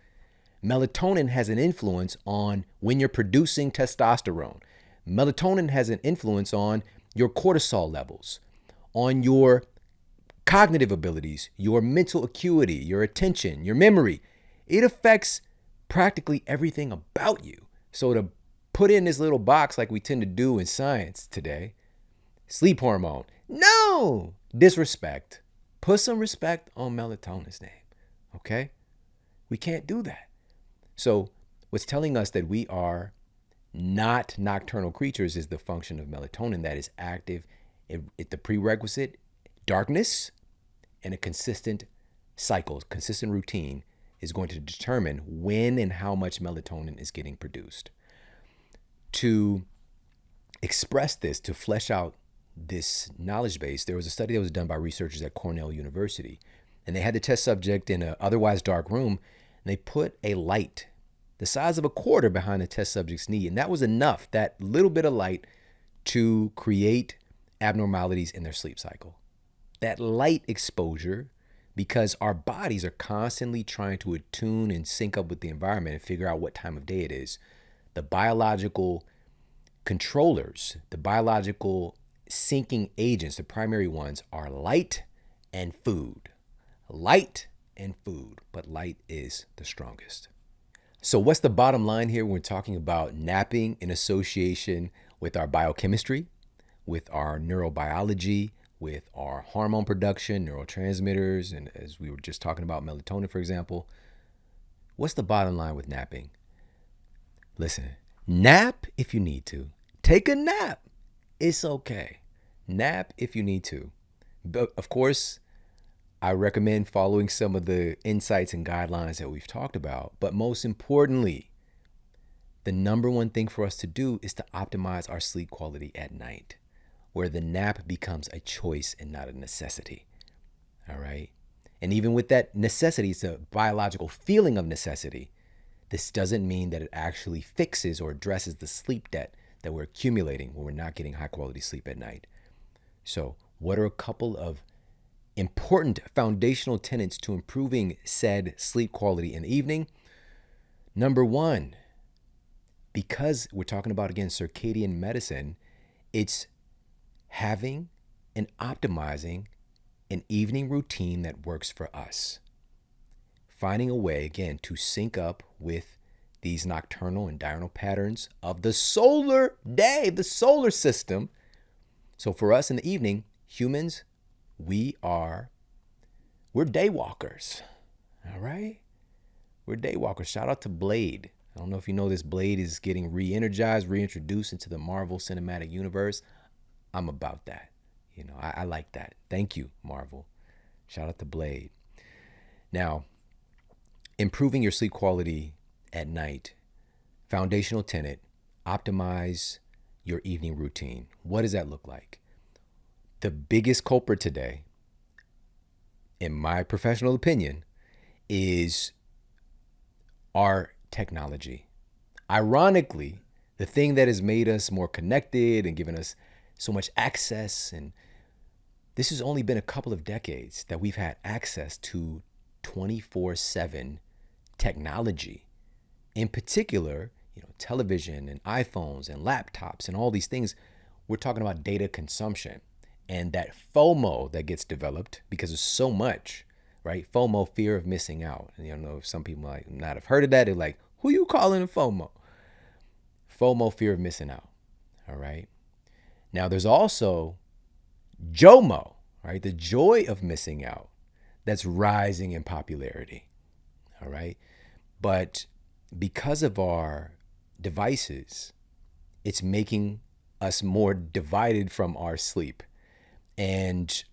Melatonin has an influence on when you're producing testosterone. Melatonin has an influence on your cortisol levels, on your cognitive abilities, your mental acuity, your attention, your memory. It affects practically everything about you. So to put in this little box like we tend to do in science today, sleep hormone, no, disrespect. Put some respect on melatonin's name, okay? We can't do that. So what's telling us that we are not nocturnal creatures is the function of melatonin that is active at the prerequisite darkness, and a consistent cycle, consistent routine is going to determine when and how much melatonin is getting produced. To express this, to flesh out this knowledge base, there was a study that was done by researchers at Cornell University, and they had the test subject in an otherwise dark room, and they put a light the size of a quarter behind the test subject's knee, and that was enough, that little bit of light, to create abnormalities in their sleep cycle. That light exposure, because our bodies are constantly trying to attune and sync up with the environment and figure out what time of day it is, the biological controllers, the biological syncing agents, the primary ones are light and food. Light and food, but light is the strongest. So what's the bottom line here when we're talking about napping in association with our biochemistry, with our neurobiology, with our hormone production, neurotransmitters, and as we were just talking about melatonin, for example? What's the bottom line with napping? Listen, nap if you need to. Take a nap. It's okay. Nap if you need to. But of course, I recommend following some of the insights and guidelines that we've talked about. But most importantly, the number one thing for us to do is to optimize our sleep quality at night, where the nap becomes a choice and not a necessity. All right? And even with that necessity, it's a biological feeling of necessity. This doesn't mean that it actually fixes or addresses the sleep debt that we're accumulating when we're not getting high quality sleep at night. So, what are a couple of important foundational tenets to improving said sleep quality in the evening? Number one, because we're talking about, again, circadian medicine, it's having and optimizing an evening routine that works for us. Finding a way, again, to sync up with these nocturnal and diurnal patterns of the solar day, the solar system. So for us in the evening, humans, we're day walkers. All right? We're day walkers. Shout out to Blade. I don't know if you know this, Blade is getting re-energized, reintroduced into the Marvel Cinematic Universe. I'm about that. You know, I like that. Thank you, Marvel. Shout out to Blade. Now, improving your sleep quality at night, foundational tenet, optimize your evening routine. What does that look like? The biggest culprit today, in my professional opinion, is our technology. Ironically, the thing that has made us more connected and given us so much access, and this has only been a couple of decades that we've had access to 24/7 technology. In particular, television and iPhones and laptops and all these things. We're talking about data consumption and that FOMO that gets developed because of so much, right? FOMO, fear of missing out. And you know, some people might not have heard of that. They're like, who you calling a FOMO? FOMO, fear of missing out. All right. Now there's also JOMO, right? The joy of missing out that's rising in popularity. All right. But because of our devices, it's making us more divided from our sleep. And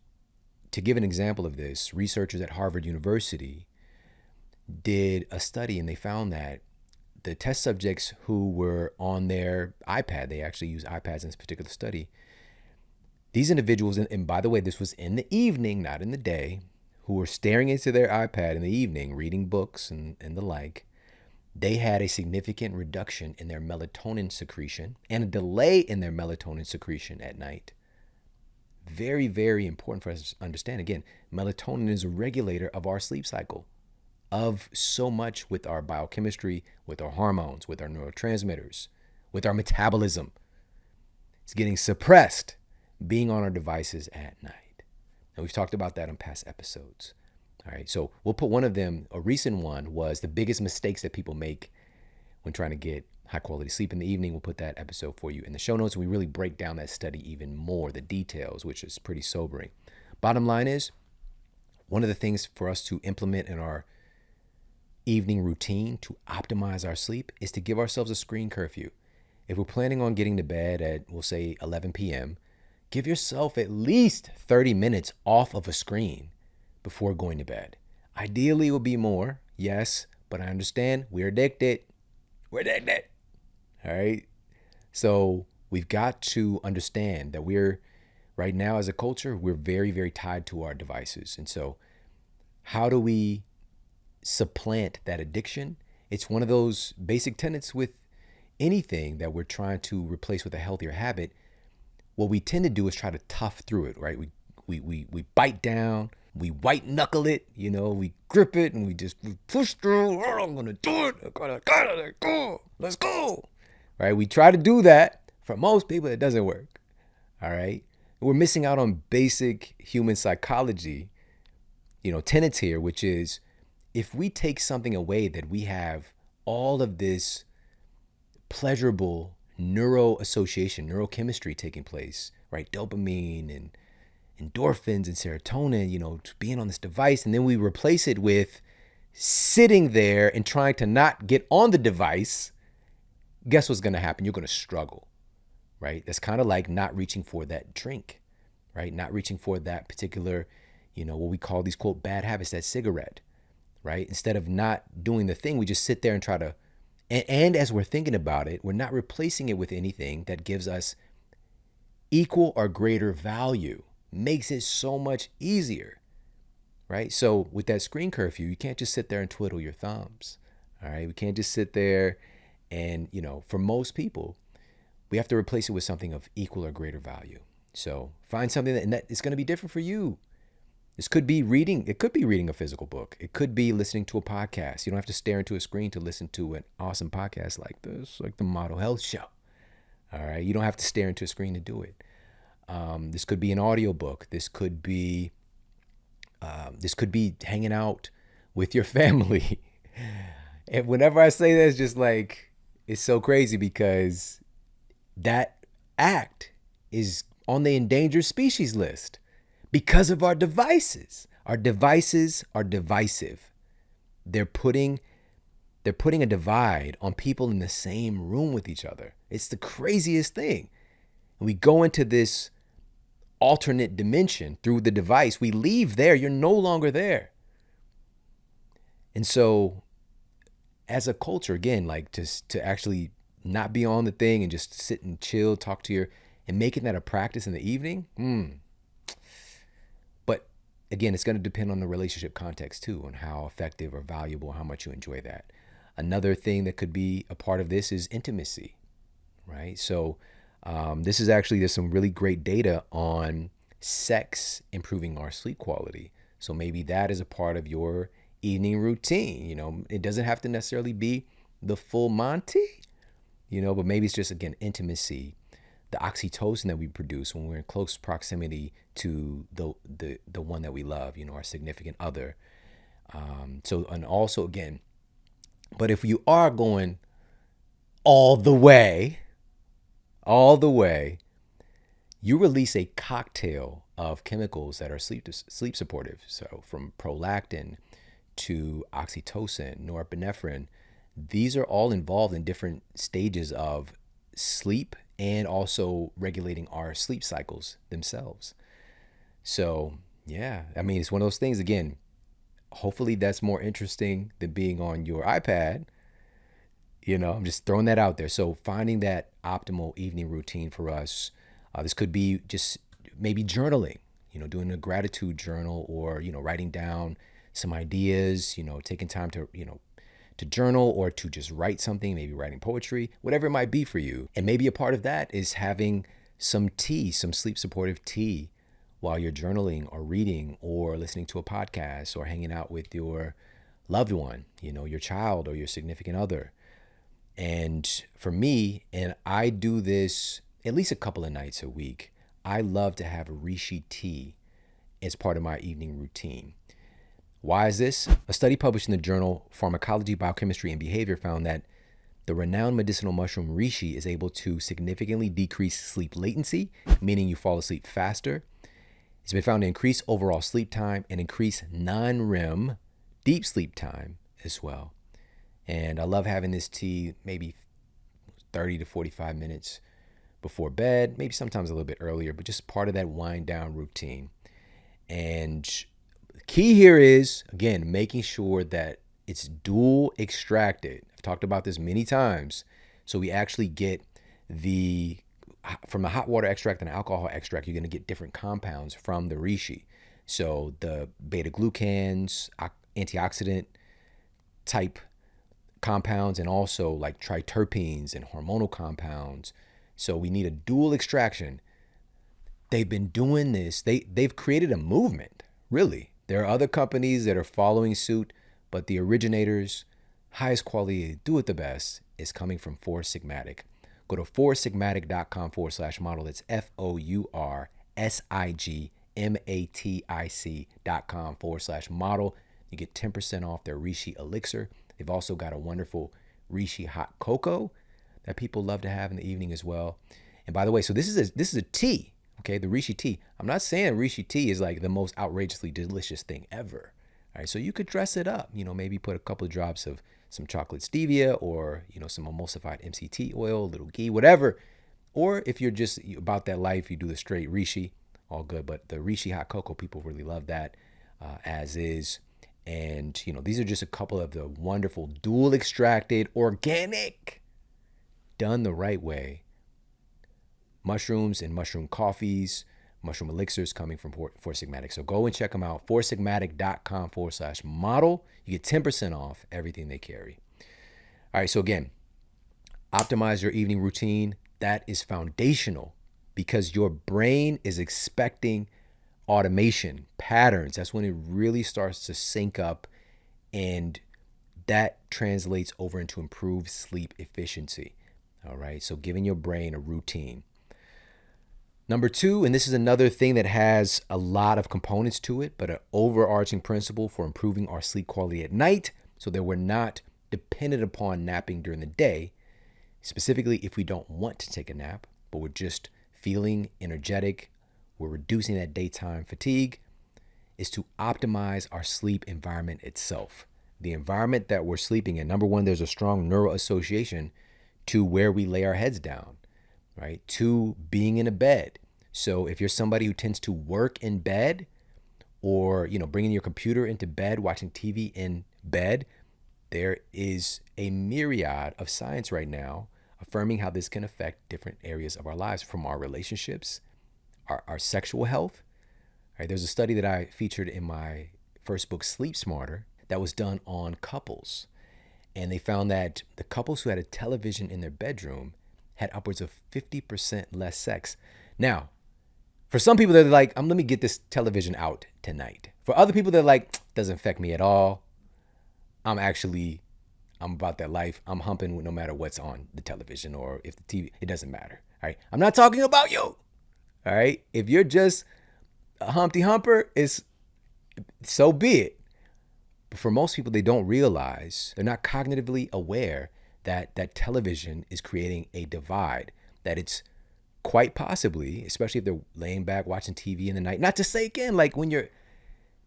to give an example of this, researchers at Harvard University did a study and they found that the test subjects who were on their iPad, they actually use iPads in this particular study, these individuals, and by the way, this was in the evening, not in the day, who were staring into their iPad in the evening, reading books and the like, they had a significant reduction in their melatonin secretion and a delay in their melatonin secretion at night. Very, very important for us to understand. Again, melatonin is a regulator of our sleep cycle, of so much with our biochemistry, with our hormones, with our neurotransmitters, with our metabolism. It's getting suppressed being on our devices at night. And we've talked about that in past episodes. All right, so we'll put one of them, a recent one was the biggest mistakes that people make when trying to get high quality sleep in the evening. We'll put that episode for you in the show notes. We really break down that study even more, the details, which is pretty sobering. Bottom line is, one of the things for us to implement in our evening routine to optimize our sleep is to give ourselves a screen curfew. If we're planning on getting to bed at, we'll say 11 p.m., give yourself at least 30 minutes off of a screen before going to bed. Ideally, it will be more, yes, but I understand we're addicted. We're addicted. All right. So we've got to understand that we're right now as a culture, we're very, very tied to our devices. And so how do we supplant that addiction? It's one of those basic tenets with anything that we're trying to replace with a healthier habit. What we tend to do is try to tough through it, right? We bite down, we white knuckle it, we grip it and we push through. Oh, I'm gonna do it. I gotta go. Let's go. Right? We try to do that. For most people, it doesn't work. All right. We're missing out on basic human psychology, tenets here, which is if we take something away that we have all of this pleasurable neurochemistry taking place, right? Dopamine and endorphins and serotonin, being on this device, and then we replace it with sitting there and trying to not get on the device. Guess what's going to happen? You're going to struggle, right? That's kind of like not reaching for that drink, right? Not reaching for that particular, what we call these quote bad habits, that cigarette, right? Instead of not doing the thing, we just sit there and try to, and as we're thinking about it, we're not replacing it with anything that gives us equal or greater value. Makes it so much easier, right? So with that screen curfew, you can't just sit there and twiddle your thumbs, all right? We can't just sit there and, for most people, we have to replace it with something of equal or greater value. So find something that is going to be different for you. This could be reading. It could be reading a physical book. It could be listening to a podcast. You don't have to stare into a screen to listen to an awesome podcast like this, like the Model Health Show. All right. You don't have to stare into a screen to do it. This could be an audiobook. This could be hanging out with your family. And whenever I say that, it's just like, it's so crazy because that act is on the endangered species list because of our devices. Our devices are divisive. They're putting a divide on people in the same room with each other. It's the craziest thing. We go into this alternate dimension through the device. We leave there. You're no longer there. And so as a culture, again, like to actually not be on the thing and just sit and chill, talk to and making that a practice in the evening. But again, it's going to depend on the relationship context too, on how effective or valuable, how much you enjoy that. Another thing that could be a part of this is intimacy, right? So there's some really great data on sex improving our sleep quality. So maybe that is a part of your evening routine. It doesn't have to necessarily be the full Monty, but maybe it's just, again, intimacy, the oxytocin that we produce when we're in close proximity to the one that we love, our significant other. And also, again, but if you are going all the way, you release a cocktail of chemicals that are sleep supportive. So from prolactin to oxytocin, norepinephrine, these are all involved in different stages of sleep and also regulating our sleep cycles themselves. So yeah, it's one of those things, again, hopefully that's more interesting than being on your iPad. I'm just throwing that out there. So finding that optimal evening routine for us, this could be just maybe journaling, doing a gratitude journal, or, writing down some ideas, taking time to journal or to just write something, maybe writing poetry, whatever it might be for you. And maybe a part of that is having some tea, some sleep supportive tea, while you're journaling or reading or listening to a podcast or hanging out with your loved one, your child or your significant other. And for me, and I do this at least a couple of nights a week, I love to have reishi tea as part of my evening routine. Why is this? A study published in the journal Pharmacology, Biochemistry, and Behavior found that the renowned medicinal mushroom reishi is able to significantly decrease sleep latency, meaning you fall asleep faster. It's been found to increase overall sleep time and increase non-REM deep sleep time as well. And I love having this tea maybe 30 to 45 minutes before bed, maybe sometimes a little bit earlier, but just part of that wind down routine. And the key here is, again, making sure that it's dual extracted. I've talked about this many times. So we actually get from the hot water extract and alcohol extract, you're going to get different compounds from the reishi. So the beta glucans, antioxidant type compounds, and also like triterpenes and hormonal compounds. So we need a dual extraction. They've been doing this. They've created a movement, really. There are other companies that are following suit, but the originators, highest quality, do it the best, is coming from Four Sigmatic. Go to foursigmatic.com/model. That's FOURSIGMATIC.com/model. You get 10% off their reishi elixir. They've also got a wonderful reishi hot cocoa that people love to have in the evening as well. And by the way, so this is a tea, okay? The reishi tea. I'm not saying reishi tea is like the most outrageously delicious thing ever. All right, so you could dress it up, maybe put a couple of drops of some chocolate stevia or, some emulsified MCT oil, a little ghee, whatever. Or if you're just about that life, you do the straight reishi, all good. But the reishi hot cocoa, people really love that as is. And, these are just a couple of the wonderful dual extracted, organic, done the right way mushrooms and mushroom coffees, mushroom elixirs coming from Four Sigmatic. So go and check them out. foursigmatic.com/model. You get 10% off everything they carry. All right. So again, optimize your evening routine. That is foundational because your brain is expecting automation, patterns. That's when it really starts to sync up, and that translates over into improved sleep efficiency. All right. So giving your brain a routine. Number two, and this is another thing that has a lot of components to it, but an overarching principle for improving our sleep quality at night so that we're not dependent upon napping during the day, specifically if we don't want to take a nap, but we're just feeling energetic, we're reducing that daytime fatigue, is to optimize our sleep environment itself. The environment that we're sleeping in, number one, there's a strong neural association to where we lay our heads down, right? To being in a bed. So if you're somebody who tends to work in bed or, bringing your computer into bed, watching TV in bed, there is a myriad of science right now affirming how this can affect different areas of our lives, from our relationships, our sexual health. Right? There's a study that I featured in my first book, Sleep Smarter, that was done on couples. And they found that the couples who had a television in their bedroom had upwards of 50% less sex. Now, for some people, they're like, let me get this television out tonight. For other people, they're like, doesn't affect me at all. I'm about that life. I'm humping no matter what's on the television or if the TV, it doesn't matter. All right. I'm not talking about you. All right. If you're just a Humpty Humper, so be it. But for most people, they don't realize, they're not cognitively aware that television is creating a divide, that it's quite possibly, especially if they're laying back watching TV in the night, not to say again, like when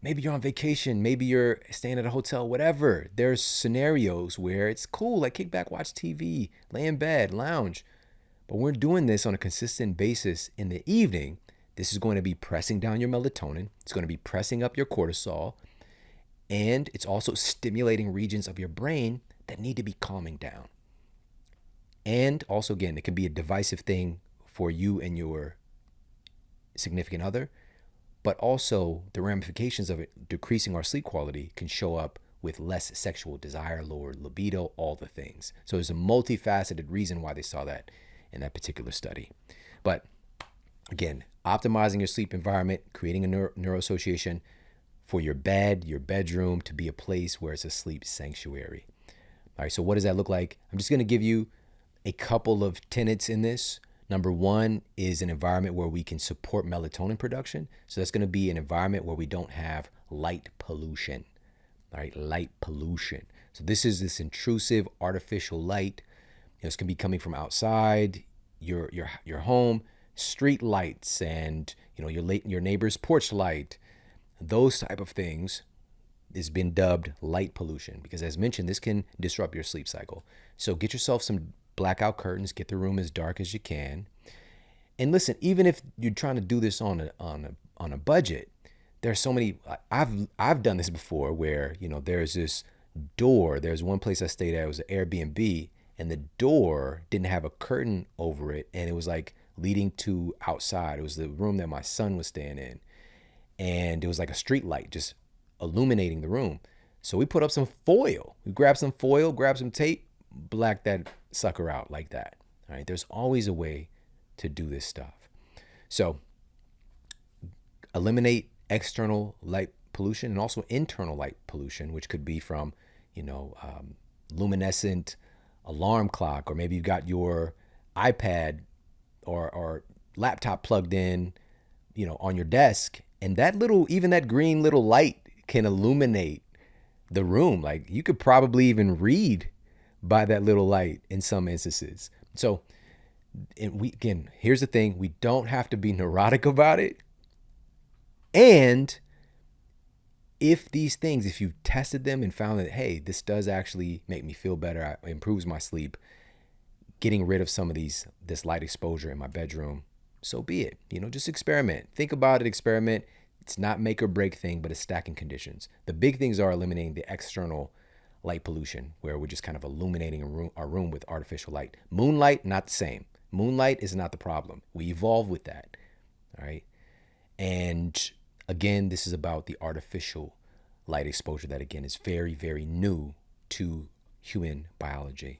maybe you're on vacation, maybe you're staying at a hotel, whatever. There's scenarios where it's cool, like kick back, watch TV, lay in bed, lounge. But we're doing this on a consistent basis in the evening. This is going to be pressing down your melatonin. It's going to be pressing up your cortisol. And it's also stimulating regions of your brain that need to be calming down. And also, again, it can be a divisive thing for you and your significant other, but also the ramifications of it decreasing our sleep quality can show up with less sexual desire, lower libido, all the things. So there's a multifaceted reason why they saw that in that particular study. But Again, optimizing your sleep environment, creating a neuro association for your bed, your bedroom to be a place where it's a sleep sanctuary. All right, so what does that look like? I'm just going to give you a couple of tenets in this. Number one is an environment where we can support melatonin production. So that's going to be an environment where we don't have light pollution. All right, light pollution. So this is this intrusive artificial light. This can be coming from outside your home, street lights, and your neighbor's porch light. Those type of things has been dubbed light pollution because, as mentioned, this can disrupt your sleep cycle. So get yourself some blackout curtains. Get the room as dark as you can. And listen, even if you're trying to do this on a budget, there's so many. I've done this before where there's this door. There's one place I stayed at. It was an Airbnb, and the door didn't have a curtain over it, and it was like leading to outside. It was the room that my son was staying in, and it was like a street light just illuminating the room. So we put up some foil. We grabbed some foil, grabbed some tape, blacked that sucker out like that. All right. There's always a way to do this stuff. So eliminate external light pollution and also internal light pollution, which could be from, luminescent alarm clock, or maybe you've got your iPad or laptop plugged in, on your desk, and even that green little light can illuminate the room. Like you could probably even read by that little light in some instances. So, here's the thing: we don't have to be neurotic about it. And if you've tested them and found that, hey, this does actually make me feel better, it improves my sleep, getting rid of some of this light exposure in my bedroom, so be it. Just experiment. Think about it, experiment. It's not make or break thing, but it's stacking conditions. The big things are eliminating the external light pollution, where we're just kind of illuminating our room with artificial light. Moonlight, not the same. Moonlight is not the problem. We evolve with that. All right. And again, this is about the artificial light exposure that, again, is very, very new to human biology.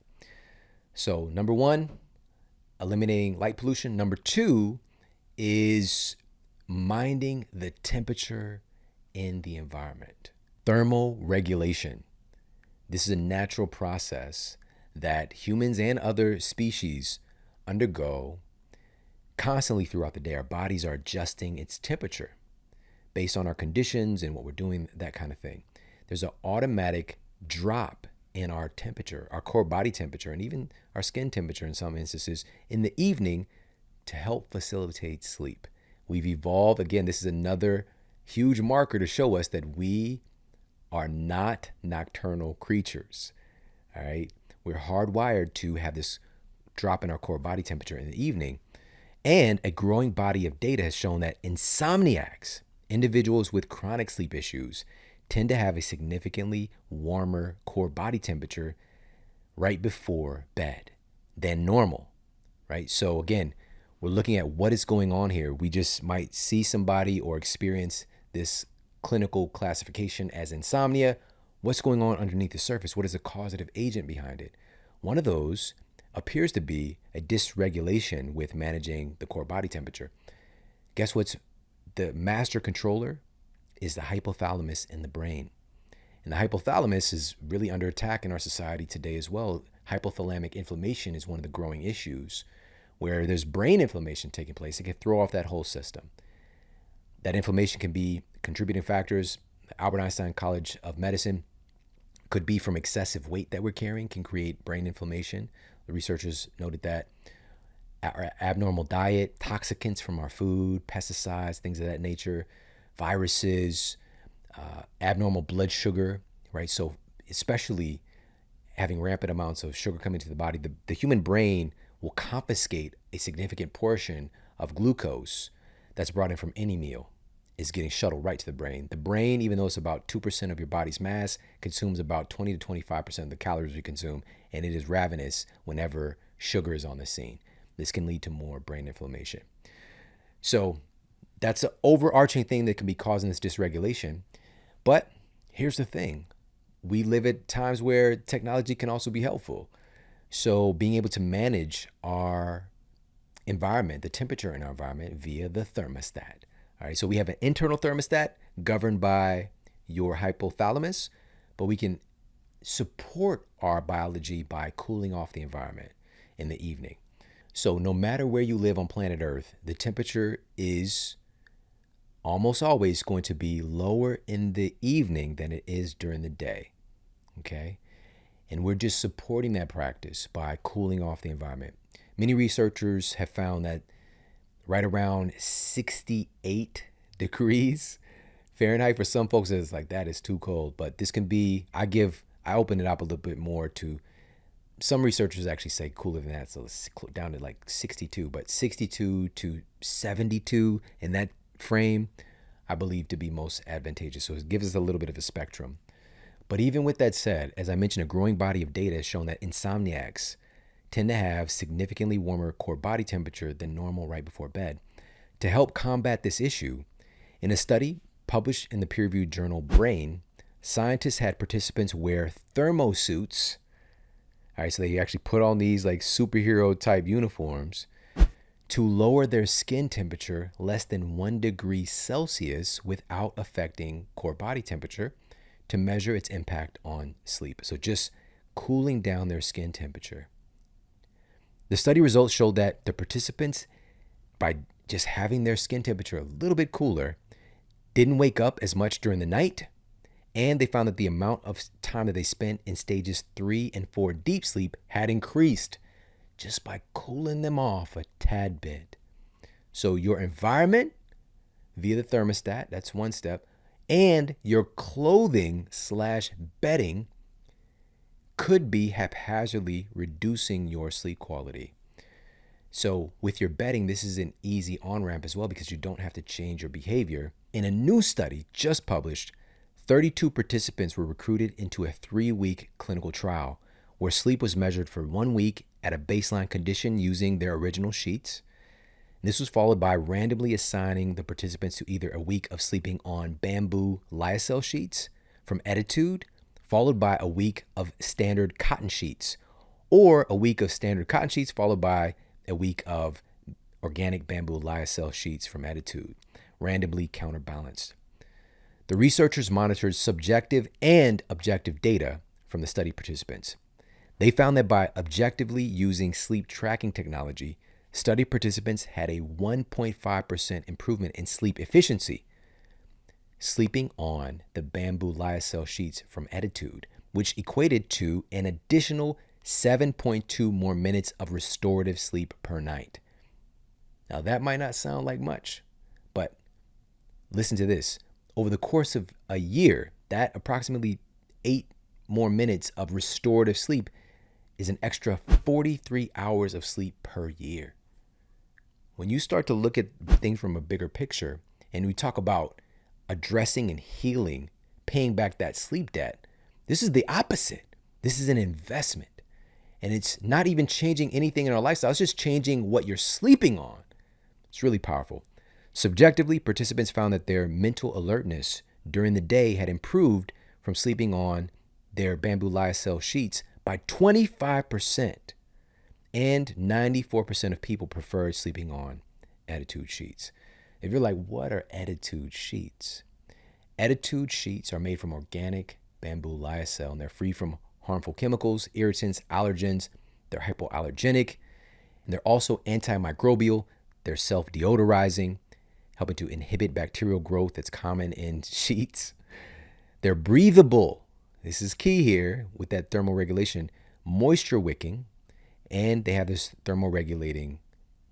So number one, eliminating light pollution. Number two is minding the temperature in the environment. Thermal regulation. This is a natural process that humans and other species undergo constantly throughout the day. Our bodies are adjusting its temperature based on our conditions and what we're doing, that kind of thing. There's an automatic drop in our temperature, our core body temperature, and even our skin temperature in some instances in the evening to help facilitate sleep. We've evolved. Again, this is another huge marker to show us that we are not nocturnal creatures. All right. We're hardwired to have this drop in our core body temperature in the evening. And a growing body of data has shown that insomniacs, individuals with chronic sleep issues, tend to have a significantly warmer core body temperature right before bed than normal, right? So again, we're looking at what is going on here. We just might see somebody or experience this clinical classification as insomnia. What's going on underneath the surface? What is the causative agent behind it? One of those appears to be a dysregulation with managing the core body temperature. Guess what's the master controller is the hypothalamus in the brain. And the hypothalamus is really under attack in our society today as well. Hypothalamic inflammation is one of the growing issues where there's brain inflammation taking place. It can throw off that whole system. That inflammation can be contributing factors. Albert Einstein College of Medicine could be from excessive weight that we're carrying, can create brain inflammation. The researchers noted that. Our abnormal diet, toxicants from our food, pesticides, things of that nature, viruses, abnormal blood sugar, right? So especially having rampant amounts of sugar coming to the body, the human brain will confiscate a significant portion of glucose that's brought in from any meal, is getting shuttled right to the brain. The brain, even though it's about 2% of your body's mass, consumes about 20 to 25% of the calories we consume, and it is ravenous whenever sugar is on the scene. This can lead to more brain inflammation. So that's an overarching thing that can be causing this dysregulation. But here's the thing. We live at times where technology can also be helpful. So being able to manage our environment, the temperature in our environment via the thermostat. All right, so we have an internal thermostat governed by your hypothalamus, but we can support our biology by cooling off the environment in the evening. So no matter where you live on planet Earth, the temperature is almost always going to be lower in the evening than it is during the day. Okay? And we're just supporting that practice by cooling off the environment. Many researchers have found that right around 68 degrees Fahrenheit, for some folks, it's like that is too cold. But this can be, I open it up a little bit more to, some researchers actually say cooler than that. So it's down to like 62, but 62 to 72 in that frame, I believe to be most advantageous. So it gives us a little bit of a spectrum. But even with that said, as I mentioned, a growing body of data has shown that insomniacs tend to have significantly warmer core body temperature than normal right before bed. To help combat this issue, in a study published in the peer-reviewed journal Brain, scientists had participants wear thermosuits. All right, so they actually put on these like superhero type uniforms to lower their skin temperature less than 1 degree Celsius without affecting core body temperature to measure its impact on sleep. So just cooling down their skin temperature. The study results showed that the participants, by just having their skin temperature a little bit cooler, didn't wake up as much during the night, and they found that the amount of time that they spent in stages 3 and 4 deep sleep had increased just by cooling them off a tad bit. So your environment via the thermostat, that's one step, and your clothing/bedding could be haphazardly reducing your sleep quality. So with your bedding, this is an easy on-ramp as well because you don't have to change your behavior. In a new study just published, 32 participants were recruited into a 3-week clinical trial where sleep was measured for 1 week at a baseline condition using their original sheets. This was followed by randomly assigning the participants to either a week of sleeping on bamboo lyocell sheets from Attitude, followed by a week of standard cotton sheets, or a week of standard cotton sheets followed by a week of organic bamboo lyocell sheets from Attitude, randomly counterbalanced. The researchers monitored subjective and objective data from the study participants. They found that by objectively using sleep tracking technology, study participants had a 1.5% improvement in sleep efficiency, sleeping on the bamboo lyocell sheets from Attitude, which equated to an additional 7.2 more minutes of restorative sleep per night. Now, that might not sound like much, but listen to this. Over the course of a year, that approximately 8 more minutes of restorative sleep is an extra 43 hours of sleep per year. When you start to look at things from a bigger picture, and we talk about addressing and healing, paying back that sleep debt, this is the opposite. This is an investment. And it's not even changing anything in our lifestyle. It's just changing what you're sleeping on. It's really powerful. Subjectively, participants found that their mental alertness during the day had improved from sleeping on their bamboo lyocell sheets by 25%. And 94% of people preferred sleeping on Attitude sheets. If you're like, what are Attitude sheets? Attitude sheets are made from organic bamboo lyocell, and they're free from harmful chemicals, irritants, allergens. They're hypoallergenic, and they're also antimicrobial. They're self-deodorizing, helping to inhibit bacterial growth that's common in sheets. They're breathable. This is key here with that thermal regulation, moisture wicking, and they have this thermoregulating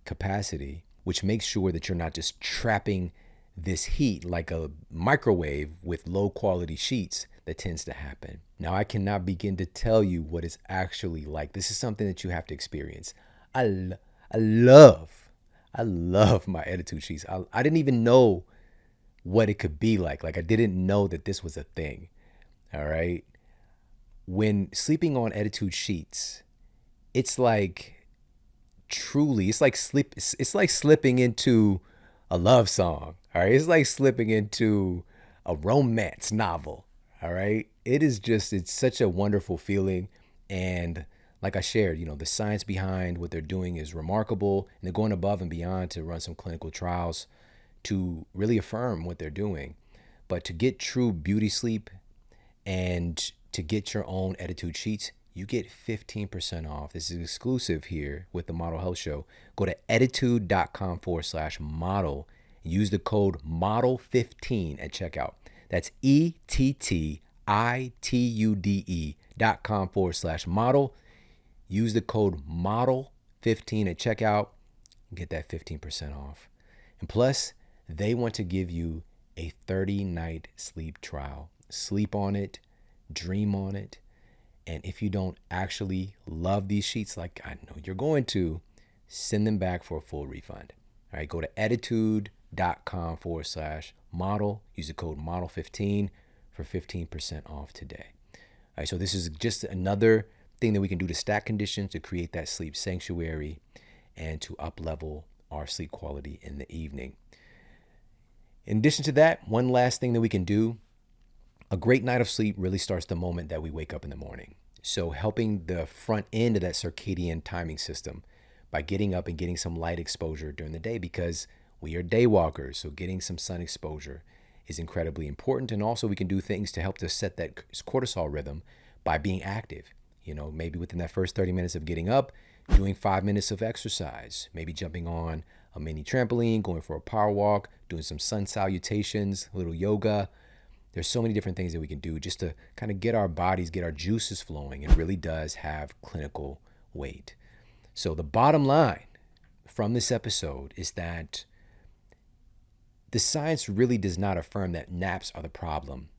capacity, which makes sure that you're not just trapping this heat like a microwave with low quality sheets that tends to happen. Now, I cannot begin to tell you what it's actually like. This is something that you have to experience. I love my Attitude sheets. I didn't even know what it could be like. Like, I didn't know that this was a thing. All right. When sleeping on Attitude sheets, it's like truly, it's like slipping into a love song. All right. It's like slipping into a romance novel. All right. It's such a wonderful feeling. And like I shared, the science behind what they're doing is remarkable, and they're going above and beyond to run some clinical trials to really affirm what they're doing. But to get true beauty sleep and to get your own Attitude sheets, you get 15% off. This is exclusive here with the Model Health Show. Go to attitude.com/model. Use the code MODEL15 at checkout. That's ETTITUDE.com/model. Use the code MODEL15 at checkout and get that 15% off. And plus, they want to give you a 30-night sleep trial. Sleep on it, dream on it. And if you don't actually love these sheets like I know you're going to, send them back for a full refund. All right, go to attitude.com/model. Use the code MODEL15 for 15% off today. All right, so this is just another thing that we can do to stack conditions to create that sleep sanctuary and to up-level our sleep quality in the evening. In addition to that, one last thing that we can do, a great night of sleep really starts the moment that we wake up in the morning. So helping the front end of that circadian timing system by getting up and getting some light exposure during the day, because we are day walkers. So getting some sun exposure is incredibly important. And also we can do things to help to set that cortisol rhythm by being active. Maybe within that first 30 minutes of getting up, doing 5 minutes of exercise, maybe jumping on a mini trampoline, going for a power walk, doing some sun salutations, a little yoga. There's so many different things that we can do just to kind of get our bodies, get our juices flowing. It really does have clinical weight. So the bottom line from this episode is that the science really does not affirm that naps are the problem.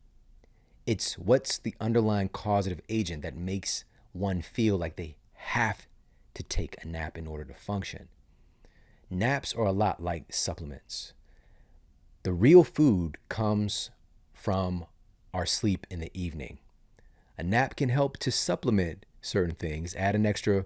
It's what's the underlying causative agent that makes one feel like they have to take a nap in order to function. Naps are a lot like supplements. The real food comes from our sleep in the evening. A nap can help to supplement certain things, add an extra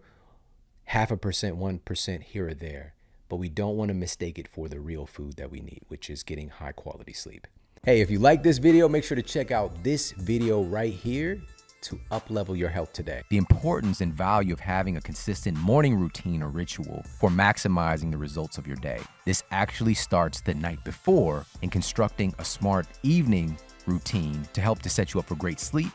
0.5%, 1% here or there, but we don't want to mistake it for the real food that we need, which is getting high quality sleep. Hey, if you like this video, make sure to check out this video right here to up-level your health today. The importance and value of having a consistent morning routine or ritual for maximizing the results of your day. This actually starts the night before in constructing a smart evening routine to help to set you up for great sleep